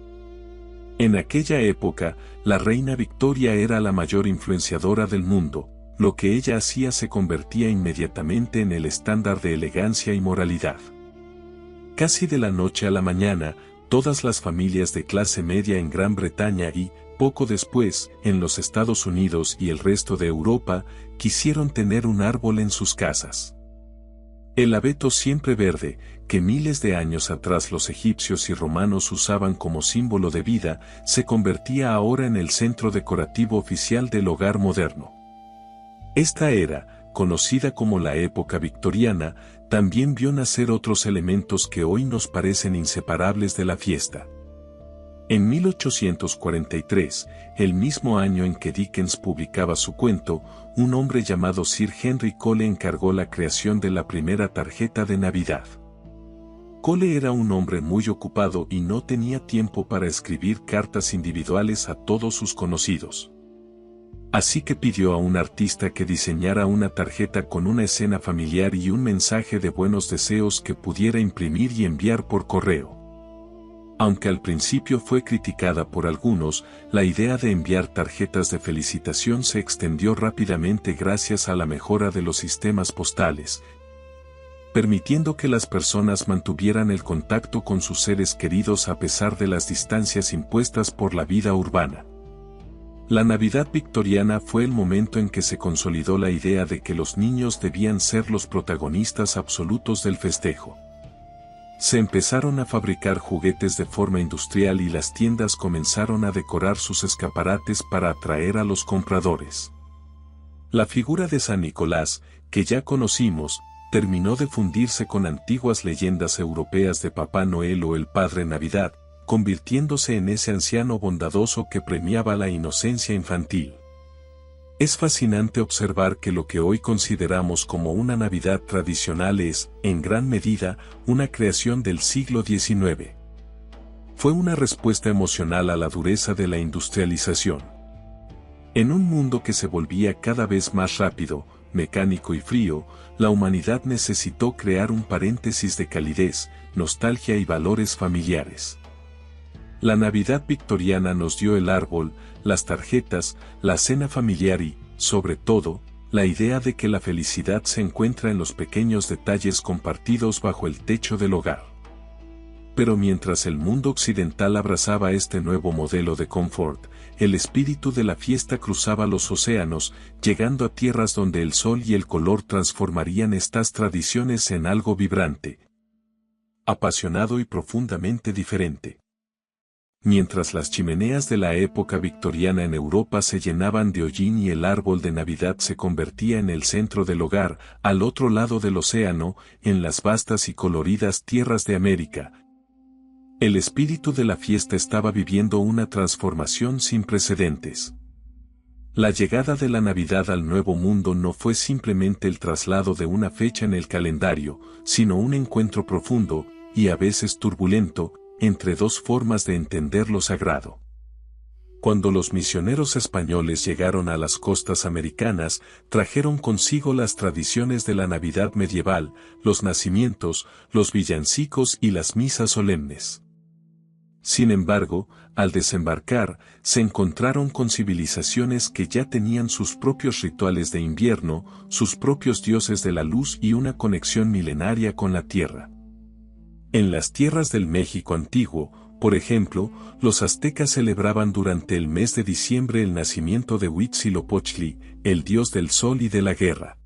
En aquella época, la reina Victoria era la mayor influenciadora del mundo, lo que ella hacía se convertía inmediatamente en el estándar de elegancia y moralidad. Casi de la noche a la mañana, todas las familias de clase media en Gran Bretaña y, poco después, en los Estados Unidos y el resto de Europa, quisieron tener un árbol en sus casas. El abeto siempre verde, que miles de años atrás los egipcios y romanos usaban como símbolo de vida, se convertía ahora en el centro decorativo oficial del hogar moderno. Esta era, conocida como la época victoriana, también vio nacer otros elementos que hoy nos parecen inseparables de la fiesta. En 1843, el mismo año en que Dickens publicaba su cuento, un hombre llamado Sir Henry Cole encargó la creación de la primera tarjeta de Navidad. Cole era un hombre muy ocupado y no tenía tiempo para escribir cartas individuales a todos sus conocidos. Así que pidió a un artista que diseñara una tarjeta con una escena familiar y un mensaje de buenos deseos que pudiera imprimir y enviar por correo. Aunque al principio fue criticada por algunos, la idea de enviar tarjetas de felicitación se extendió rápidamente gracias a la mejora de los sistemas postales, permitiendo que las personas mantuvieran el contacto con sus seres queridos a pesar de las distancias impuestas por la vida urbana. La Navidad victoriana fue el momento en que se consolidó la idea de que los niños debían ser los protagonistas absolutos del festejo. Se empezaron a fabricar juguetes de forma industrial y las tiendas comenzaron a decorar sus escaparates para atraer a los compradores. La figura de San Nicolás, que ya conocimos, terminó de fundirse con antiguas leyendas europeas de Papá Noel o el Padre Navidad, convirtiéndose en ese anciano bondadoso que premiaba la inocencia infantil. Es fascinante observar que lo que hoy consideramos como una Navidad tradicional es, en gran medida, una creación del siglo XIX. Fue una respuesta emocional a la dureza de la industrialización. En un mundo que se volvía cada vez más rápido, mecánico y frío, la humanidad necesitó crear un paréntesis de calidez, nostalgia y valores familiares. La Navidad victoriana nos dio el árbol, las tarjetas, la cena familiar y, sobre todo, la idea de que la felicidad se encuentra en los pequeños detalles compartidos bajo el techo del hogar. Pero mientras el mundo occidental abrazaba este nuevo modelo de confort, el espíritu de la fiesta cruzaba los océanos, llegando a tierras donde el sol y el color transformarían estas tradiciones en algo vibrante, apasionado y profundamente diferente. Mientras las chimeneas de la época victoriana en Europa se llenaban de hollín y el árbol de Navidad se convertía en el centro del hogar, al otro lado del océano, en las vastas y coloridas tierras de América, el espíritu de la fiesta estaba viviendo una transformación sin precedentes. La llegada de la Navidad al Nuevo Mundo no fue simplemente el traslado de una fecha en el calendario, sino un encuentro profundo, y a veces turbulento, entre dos formas de entender lo sagrado. Cuando los misioneros españoles llegaron a las costas americanas, trajeron consigo las tradiciones de la Navidad medieval, los nacimientos, los villancicos y las misas solemnes. Sin embargo, al desembarcar, se encontraron con civilizaciones que ya tenían sus propios rituales de invierno, sus propios dioses de la luz y una conexión milenaria con la tierra. En las tierras del México antiguo, por ejemplo, los aztecas celebraban durante el mes de diciembre el nacimiento de Huitzilopochtli, el dios del sol y de la guerra.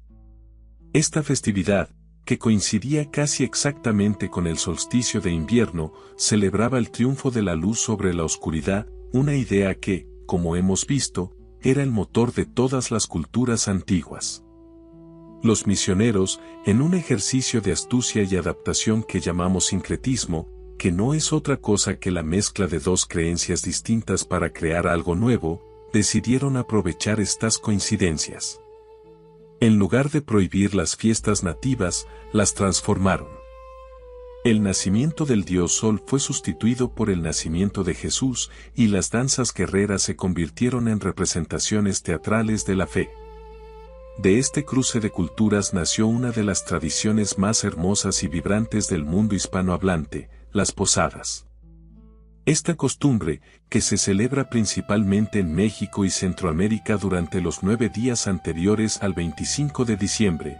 Esta festividad, que coincidía casi exactamente con el solsticio de invierno, celebraba el triunfo de la luz sobre la oscuridad, una idea que, como hemos visto, era el motor de todas las culturas antiguas. Los misioneros, en un ejercicio de astucia y adaptación que llamamos sincretismo, que no es otra cosa que la mezcla de dos creencias distintas para crear algo nuevo, decidieron aprovechar estas coincidencias. En lugar de prohibir las fiestas nativas, las transformaron. El nacimiento del dios Sol fue sustituido por el nacimiento de Jesús y las danzas guerreras se convirtieron en representaciones teatrales de la fe. De este cruce de culturas nació una de las tradiciones más hermosas y vibrantes del mundo hispanohablante, las posadas. Esta costumbre, que se celebra principalmente en México y Centroamérica durante los 9 días anteriores al 25 de diciembre,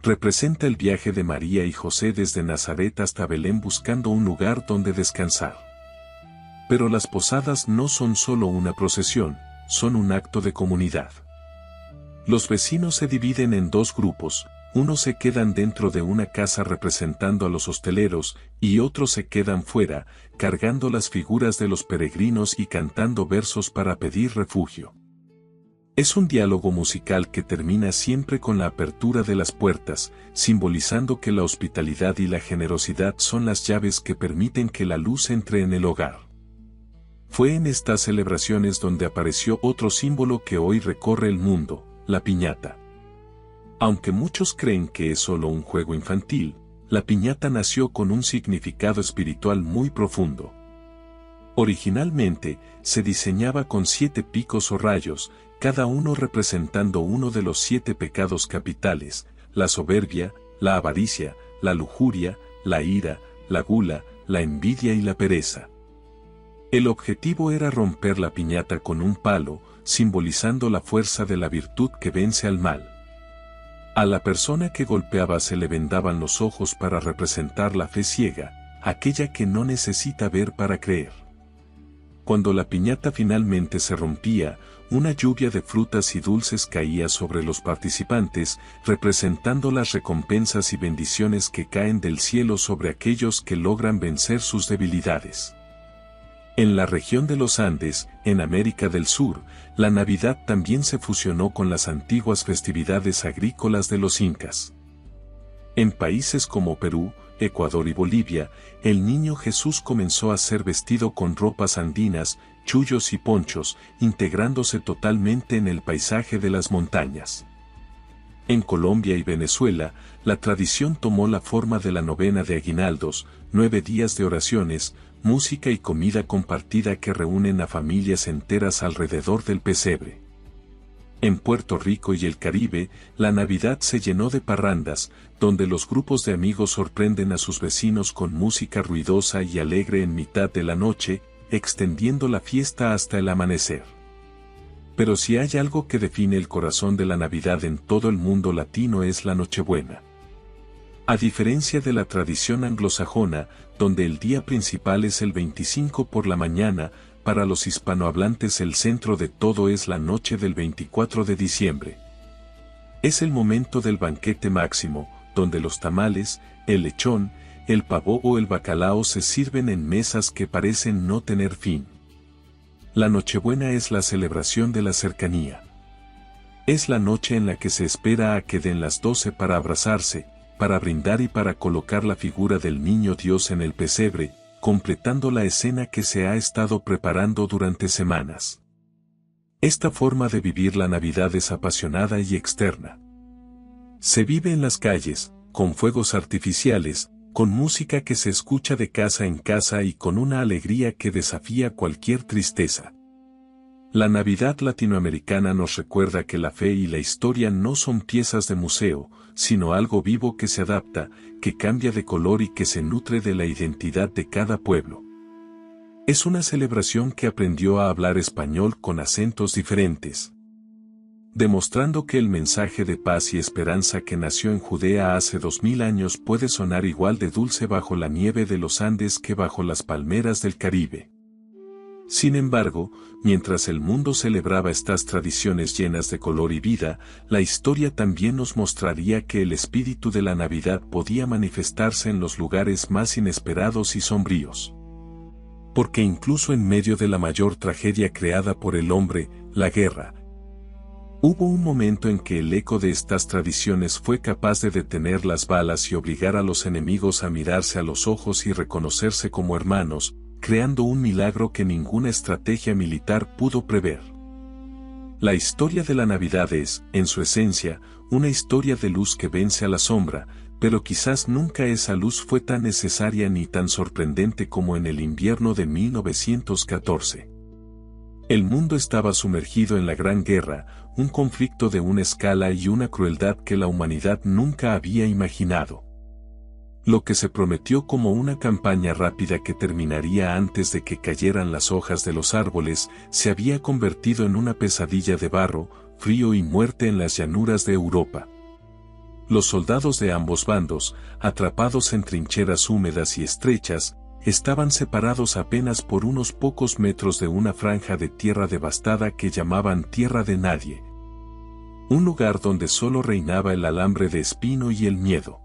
representa el viaje de María y José desde Nazaret hasta Belén buscando un lugar donde descansar. Pero las posadas no son solo una procesión, son un acto de comunidad. Los vecinos se dividen en dos grupos, unos se quedan dentro de una casa representando a los hosteleros y otros se quedan fuera, cargando las figuras de los peregrinos y cantando versos para pedir refugio. Es un diálogo musical que termina siempre con la apertura de las puertas, simbolizando que la hospitalidad y la generosidad son las llaves que permiten que la luz entre en el hogar. Fue en estas celebraciones donde apareció otro símbolo que hoy recorre el mundo, la piñata. Aunque muchos creen que es solo un juego infantil, la piñata nació con un significado espiritual muy profundo. Originalmente, se diseñaba con 7 picos o rayos, cada uno representando uno de los 7 pecados capitales, la soberbia, la avaricia, la lujuria, la ira, la gula, la envidia y la pereza. El objetivo era romper la piñata con un palo, simbolizando la fuerza de la virtud que vence al mal. A la persona que golpeaba se le vendaban los ojos para representar la fe ciega, aquella que no necesita ver para creer. Cuando la piñata finalmente se rompía, una lluvia de frutas y dulces caía sobre los participantes, representando las recompensas y bendiciones que caen del cielo sobre aquellos que logran vencer sus debilidades. En la región de los Andes, en América del Sur, la Navidad también se fusionó con las antiguas festividades agrícolas de los incas. En países como Perú, Ecuador y Bolivia, el niño Jesús comenzó a ser vestido con ropas andinas, chullos y ponchos, integrándose totalmente en el paisaje de las montañas. En Colombia y Venezuela, la tradición tomó la forma de la novena de aguinaldos, 9 días de oraciones, música y comida compartida que reúnen a familias enteras alrededor del pesebre. En Puerto Rico y el Caribe, la Navidad se llenó de parrandas, donde los grupos de amigos sorprenden a sus vecinos con música ruidosa y alegre en mitad de la noche, extendiendo la fiesta hasta el amanecer. Pero si hay algo que define el corazón de la Navidad en todo el mundo latino es la Nochebuena. A diferencia de la tradición anglosajona, donde el día principal es el 25 por la mañana, para los hispanohablantes el centro de todo es la noche del 24 de diciembre. Es el momento del banquete máximo, donde los tamales, el lechón, el pavo o el bacalao se sirven en mesas que parecen no tener fin. La Nochebuena es la celebración de la cercanía. Es la noche en la que se espera a que den las 12 para abrazarse, para brindar y para colocar la figura del niño Dios en el pesebre, completando la escena que se ha estado preparando durante semanas. Esta forma de vivir la Navidad es apasionada y externa. Se vive en las calles, con fuegos artificiales, con música que se escucha de casa en casa y con una alegría que desafía cualquier tristeza. La Navidad latinoamericana nos recuerda que la fe y la historia no son piezas de museo, sino algo vivo que se adapta, que cambia de color y que se nutre de la identidad de cada pueblo. Es una celebración que aprendió a hablar español con acentos diferentes, demostrando que el mensaje de paz y esperanza que nació en Judea hace 2000 años puede sonar igual de dulce bajo la nieve de los Andes que bajo las palmeras del Caribe. Sin embargo, mientras el mundo celebraba estas tradiciones llenas de color y vida, la historia también nos mostraría que el espíritu de la Navidad podía manifestarse en los lugares más inesperados y sombríos. Porque incluso en medio de la mayor tragedia creada por el hombre, la guerra, hubo un momento en que el eco de estas tradiciones fue capaz de detener las balas y obligar a los enemigos a mirarse a los ojos y reconocerse como hermanos, creando un milagro que ninguna estrategia militar pudo prever. La historia de la Navidad es, en su esencia, una historia de luz que vence a la sombra, pero quizás nunca esa luz fue tan necesaria ni tan sorprendente como en el invierno de 1914. El mundo estaba sumergido en la Gran Guerra, un conflicto de una escala y una crueldad que la humanidad nunca había imaginado. Lo que se prometió como una campaña rápida que terminaría antes de que cayeran las hojas de los árboles, se había convertido en una pesadilla de barro, frío y muerte en las llanuras de Europa. Los soldados de ambos bandos, atrapados en trincheras húmedas y estrechas, estaban separados apenas por unos pocos metros de una franja de tierra devastada que llamaban Tierra de Nadie. Un lugar donde solo reinaba el alambre de espino y el miedo.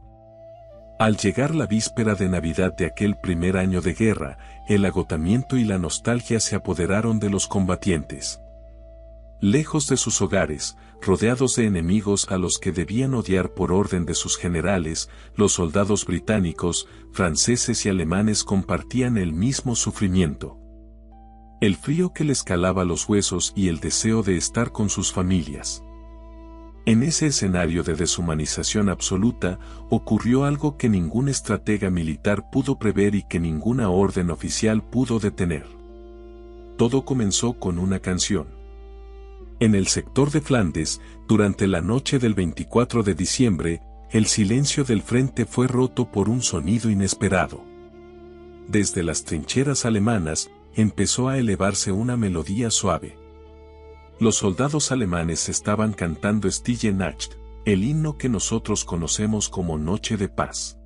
Al llegar la víspera de Navidad de aquel primer año de guerra, el agotamiento y la nostalgia se apoderaron de los combatientes. Lejos de sus hogares, rodeados de enemigos a los que debían odiar por orden de sus generales, los soldados británicos, franceses y alemanes compartían el mismo sufrimiento. El frío que les calaba los huesos y el deseo de estar con sus familias. En ese escenario de deshumanización absoluta, ocurrió algo que ningún estratega militar pudo prever y que ninguna orden oficial pudo detener. Todo comenzó con una canción. En el sector de Flandes, durante la noche del 24 de diciembre, el silencio del frente fue roto por un sonido inesperado. Desde las trincheras alemanas, empezó a elevarse una melodía suave. Los soldados alemanes estaban cantando Stille Nacht, el himno que nosotros conocemos como Noche de Paz.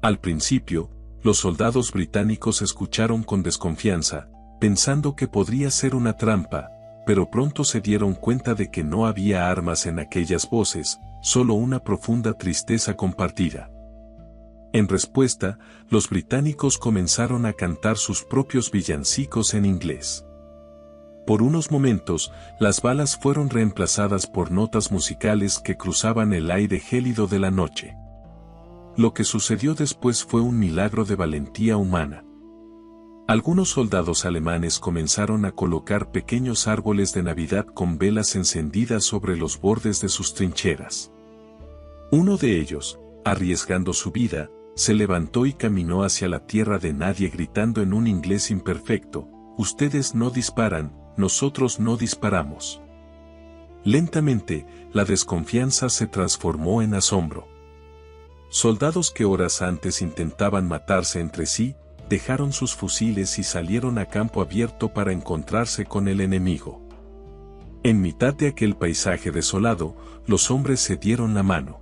Al principio, los soldados británicos escucharon con desconfianza, pensando que podría ser una trampa, pero pronto se dieron cuenta de que no había armas en aquellas voces, solo una profunda tristeza compartida. En respuesta, los británicos comenzaron a cantar sus propios villancicos en inglés. Por unos momentos, las balas fueron reemplazadas por notas musicales que cruzaban el aire gélido de la noche. Lo que sucedió después fue un milagro de valentía humana. Algunos soldados alemanes comenzaron a colocar pequeños árboles de Navidad con velas encendidas sobre los bordes de sus trincheras. Uno de ellos, arriesgando su vida, se levantó y caminó hacia la Tierra de Nadie gritando en un inglés imperfecto: "Ustedes no disparan, nosotros no disparamos". Lentamente, la desconfianza se transformó en asombro. Soldados que horas antes intentaban matarse entre sí, dejaron sus fusiles y salieron a campo abierto para encontrarse con el enemigo. En mitad de aquel paisaje desolado, los hombres se dieron la mano.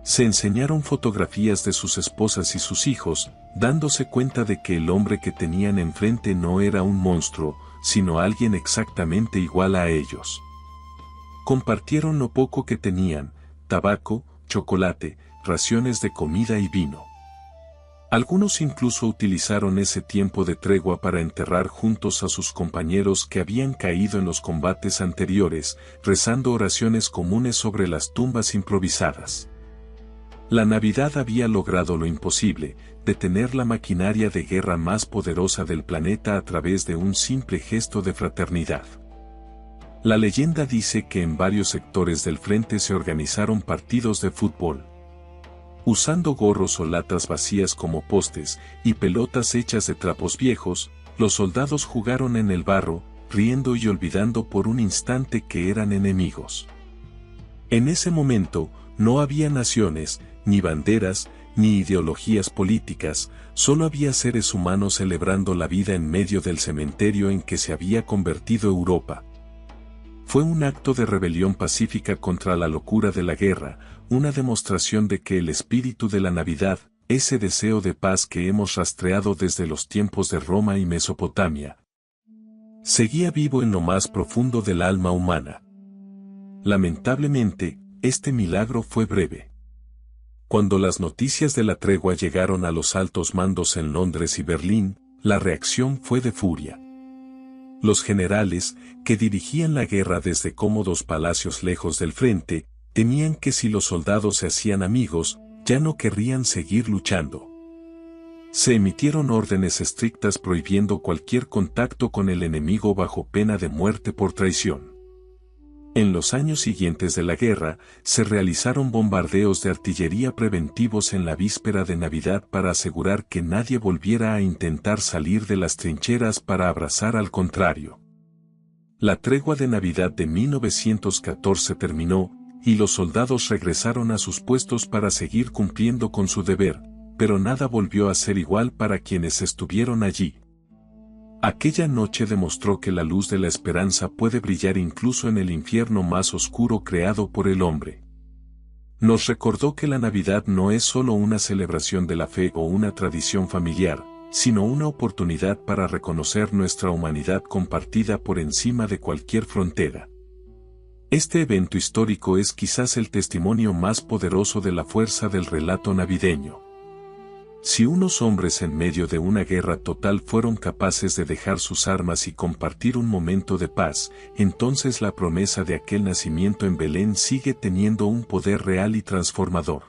Se enseñaron fotografías de sus esposas y sus hijos, dándose cuenta de que el hombre que tenían enfrente no era un monstruo, sino alguien exactamente igual a ellos. Compartieron lo poco que tenían: tabaco, chocolate, raciones de comida y vino. Algunos incluso utilizaron ese tiempo de tregua para enterrar juntos a sus compañeros que habían caído en los combates anteriores, rezando oraciones comunes sobre las tumbas improvisadas. La Navidad había logrado lo imposible: detener la maquinaria de guerra más poderosa del planeta a través de un simple gesto de fraternidad. La leyenda dice que en varios sectores del frente se organizaron partidos de fútbol. Usando gorros o latas vacías como postes y pelotas hechas de trapos viejos, los soldados jugaron en el barro, riendo y olvidando por un instante que eran enemigos. En ese momento, no había naciones, ni banderas, ni ideologías políticas, solo había seres humanos celebrando la vida en medio del cementerio en que se había convertido Europa. Fue un acto de rebelión pacífica contra la locura de la guerra, una demostración de que el espíritu de la Navidad, ese deseo de paz que hemos rastreado desde los tiempos de Roma y Mesopotamia, seguía vivo en lo más profundo del alma humana. Lamentablemente, este milagro fue breve. Cuando las noticias de la tregua llegaron a los altos mandos en Londres y Berlín, la reacción fue de furia. Los generales, que dirigían la guerra desde cómodos palacios lejos del frente, temían que si los soldados se hacían amigos, ya no querrían seguir luchando. Se emitieron órdenes estrictas prohibiendo cualquier contacto con el enemigo bajo pena de muerte por traición. En los años siguientes de la guerra, se realizaron bombardeos de artillería preventivos en la víspera de Navidad para asegurar que nadie volviera a intentar salir de las trincheras para abrazar al contrario. La tregua de Navidad de 1914 terminó, y los soldados regresaron a sus puestos para seguir cumpliendo con su deber, pero nada volvió a ser igual para quienes estuvieron allí. Aquella noche demostró que la luz de la esperanza puede brillar incluso en el infierno más oscuro creado por el hombre. Nos recordó que la Navidad no es solo una celebración de la fe o una tradición familiar, sino una oportunidad para reconocer nuestra humanidad compartida por encima de cualquier frontera. Este evento histórico es quizás el testimonio más poderoso de la fuerza del relato navideño. Si unos hombres en medio de una guerra total fueron capaces de dejar sus armas y compartir un momento de paz, entonces la promesa de aquel nacimiento en Belén sigue teniendo un poder real y transformador.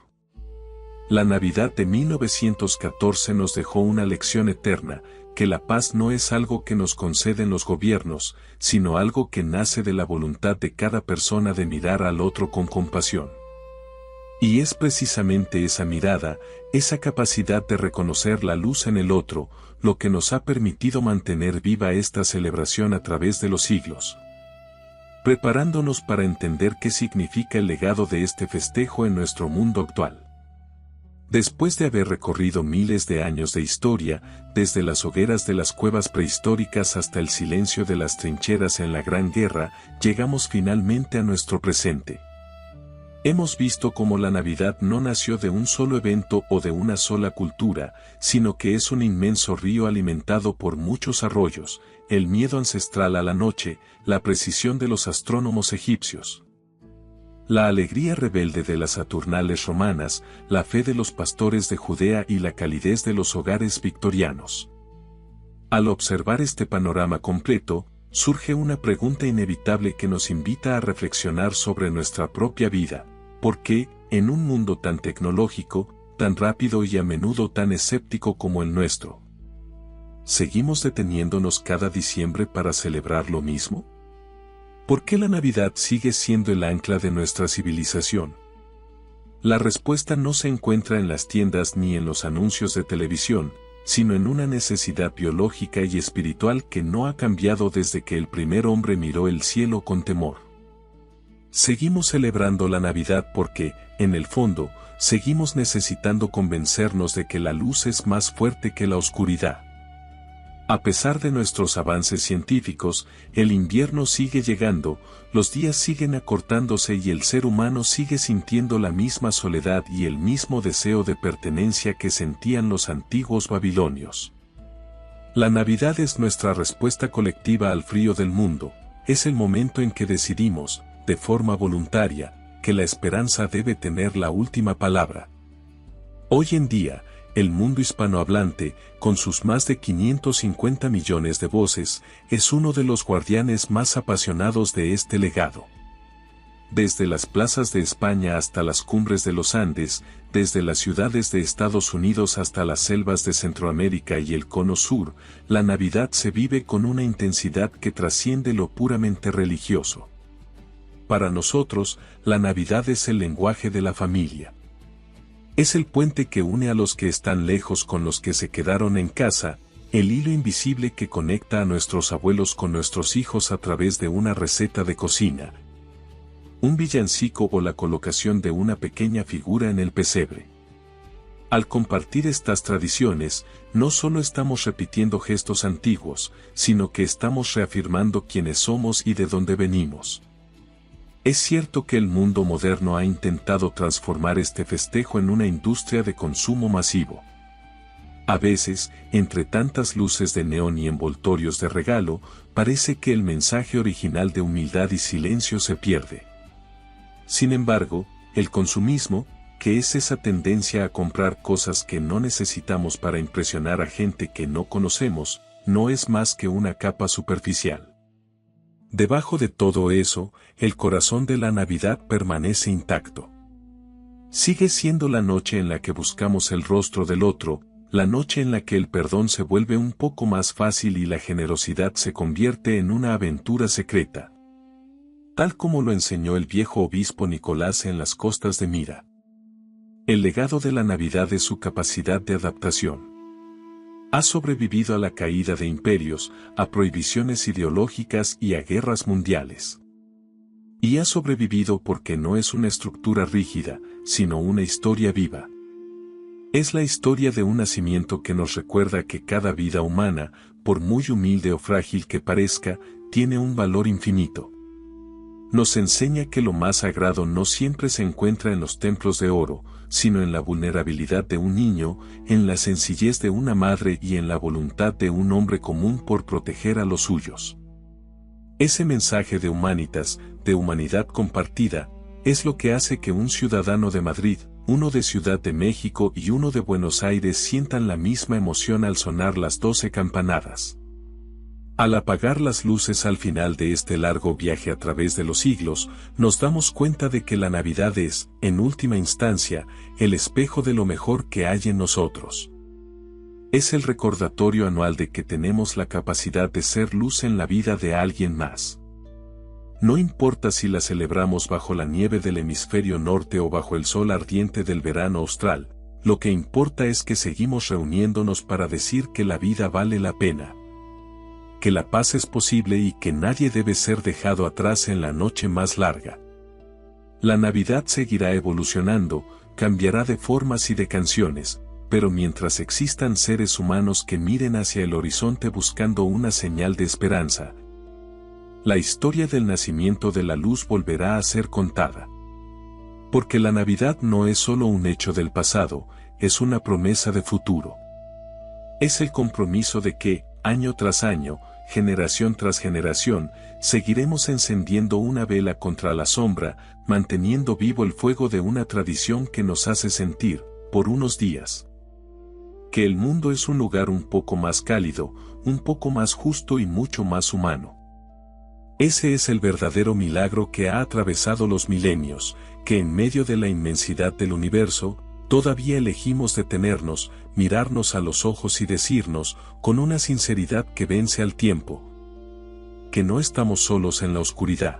La Navidad de 1914 nos dejó una lección eterna, que la paz no es algo que nos conceden los gobiernos, sino algo que nace de la voluntad de cada persona de mirar al otro con compasión. Y es precisamente esa mirada, esa capacidad de reconocer la luz en el otro, lo que nos ha permitido mantener viva esta celebración a través de los siglos. Preparándonos para entender qué significa el legado de este festejo en nuestro mundo actual. Después de haber recorrido miles de años de historia, desde las hogueras de las cuevas prehistóricas hasta el silencio de las trincheras en la Gran Guerra, llegamos finalmente a nuestro presente. Hemos visto cómo la Navidad no nació de un solo evento o de una sola cultura, sino que es un inmenso río alimentado por muchos arroyos, el miedo ancestral a la noche, la precisión de los astrónomos egipcios, la alegría rebelde de las Saturnales romanas, la fe de los pastores de Judea y la calidez de los hogares victorianos. Al observar este panorama completo, surge una pregunta inevitable que nos invita a reflexionar sobre nuestra propia vida. ¿Por qué, en un mundo tan tecnológico, tan rápido y a menudo tan escéptico como el nuestro, seguimos deteniéndonos cada diciembre para celebrar lo mismo? ¿Por qué la Navidad sigue siendo el ancla de nuestra civilización? La respuesta no se encuentra en las tiendas ni en los anuncios de televisión, sino en una necesidad biológica y espiritual que no ha cambiado desde que el primer hombre miró el cielo con temor. Seguimos celebrando la Navidad porque, en el fondo, seguimos necesitando convencernos de que la luz es más fuerte que la oscuridad. A pesar de nuestros avances científicos, el invierno sigue llegando, los días siguen acortándose y el ser humano sigue sintiendo la misma soledad y el mismo deseo de pertenencia que sentían los antiguos babilonios. La Navidad es nuestra respuesta colectiva al frío del mundo, es el momento en que decidimos, de forma voluntaria, que la esperanza debe tener la última palabra. Hoy en día, el mundo hispanohablante, con sus más de 550 millones de voces, es uno de los guardianes más apasionados de este legado. Desde las plazas de España hasta las cumbres de los Andes, desde las ciudades de Estados Unidos hasta las selvas de Centroamérica y el Cono Sur, la Navidad se vive con una intensidad que trasciende lo puramente religioso. Para nosotros, la Navidad es el lenguaje de la familia. Es el puente que une a los que están lejos con los que se quedaron en casa, el hilo invisible que conecta a nuestros abuelos con nuestros hijos a través de una receta de cocina, un villancico o la colocación de una pequeña figura en el pesebre. Al compartir estas tradiciones, no solo estamos repitiendo gestos antiguos, sino que estamos reafirmando quiénes somos y de dónde venimos. Es cierto que el mundo moderno ha intentado transformar este festejo en una industria de consumo masivo. A veces, entre tantas luces de neón y envoltorios de regalo, parece que el mensaje original de humildad y silencio se pierde. Sin embargo, el consumismo, que es esa tendencia a comprar cosas que no necesitamos para impresionar a gente que no conocemos, no es más que una capa superficial. Debajo de todo eso, el corazón de la Navidad permanece intacto. Sigue siendo la noche en la que buscamos el rostro del otro, la noche en la que el perdón se vuelve un poco más fácil y la generosidad se convierte en una aventura secreta. Tal como lo enseñó el viejo obispo Nicolás en las costas de Mira. El legado de la Navidad es su capacidad de adaptación. Ha sobrevivido a la caída de imperios, a prohibiciones ideológicas y a guerras mundiales. Y ha sobrevivido porque no es una estructura rígida, sino una historia viva. Es la historia de un nacimiento que nos recuerda que cada vida humana, por muy humilde o frágil que parezca, tiene un valor infinito. Nos enseña que lo más sagrado no siempre se encuentra en los templos de oro, sino en la vulnerabilidad de un niño, en la sencillez de una madre y en la voluntad de un hombre común por proteger a los suyos. Ese mensaje de humanitas, de humanidad compartida, es lo que hace que un ciudadano de Madrid, uno de Ciudad de México y uno de Buenos Aires sientan la misma emoción al sonar las 12 campanadas. Al apagar las luces al final de este largo viaje a través de los siglos, nos damos cuenta de que la Navidad es, en última instancia, el espejo de lo mejor que hay en nosotros. Es el recordatorio anual de que tenemos la capacidad de ser luz en la vida de alguien más. No importa si la celebramos bajo la nieve del hemisferio norte o bajo el sol ardiente del verano austral, lo que importa es que seguimos reuniéndonos para decir que la vida vale la pena, que la paz es posible y que nadie debe ser dejado atrás en la noche más larga. La Navidad seguirá evolucionando, cambiará de formas y de canciones, pero mientras existan seres humanos que miren hacia el horizonte buscando una señal de esperanza, la historia del nacimiento de la luz volverá a ser contada. Porque la Navidad no es solo un hecho del pasado, es una promesa de futuro. Es el compromiso de que, año tras año, generación tras generación, seguiremos encendiendo una vela contra la sombra, manteniendo vivo el fuego de una tradición que nos hace sentir, por unos días, que el mundo es un lugar un poco más cálido, un poco más justo y mucho más humano. Ese es el verdadero milagro que ha atravesado los milenios, que en medio de la inmensidad del universo, todavía elegimos detenernos, mirarnos a los ojos y decirnos, con una sinceridad que vence al tiempo, que no estamos solos en la oscuridad.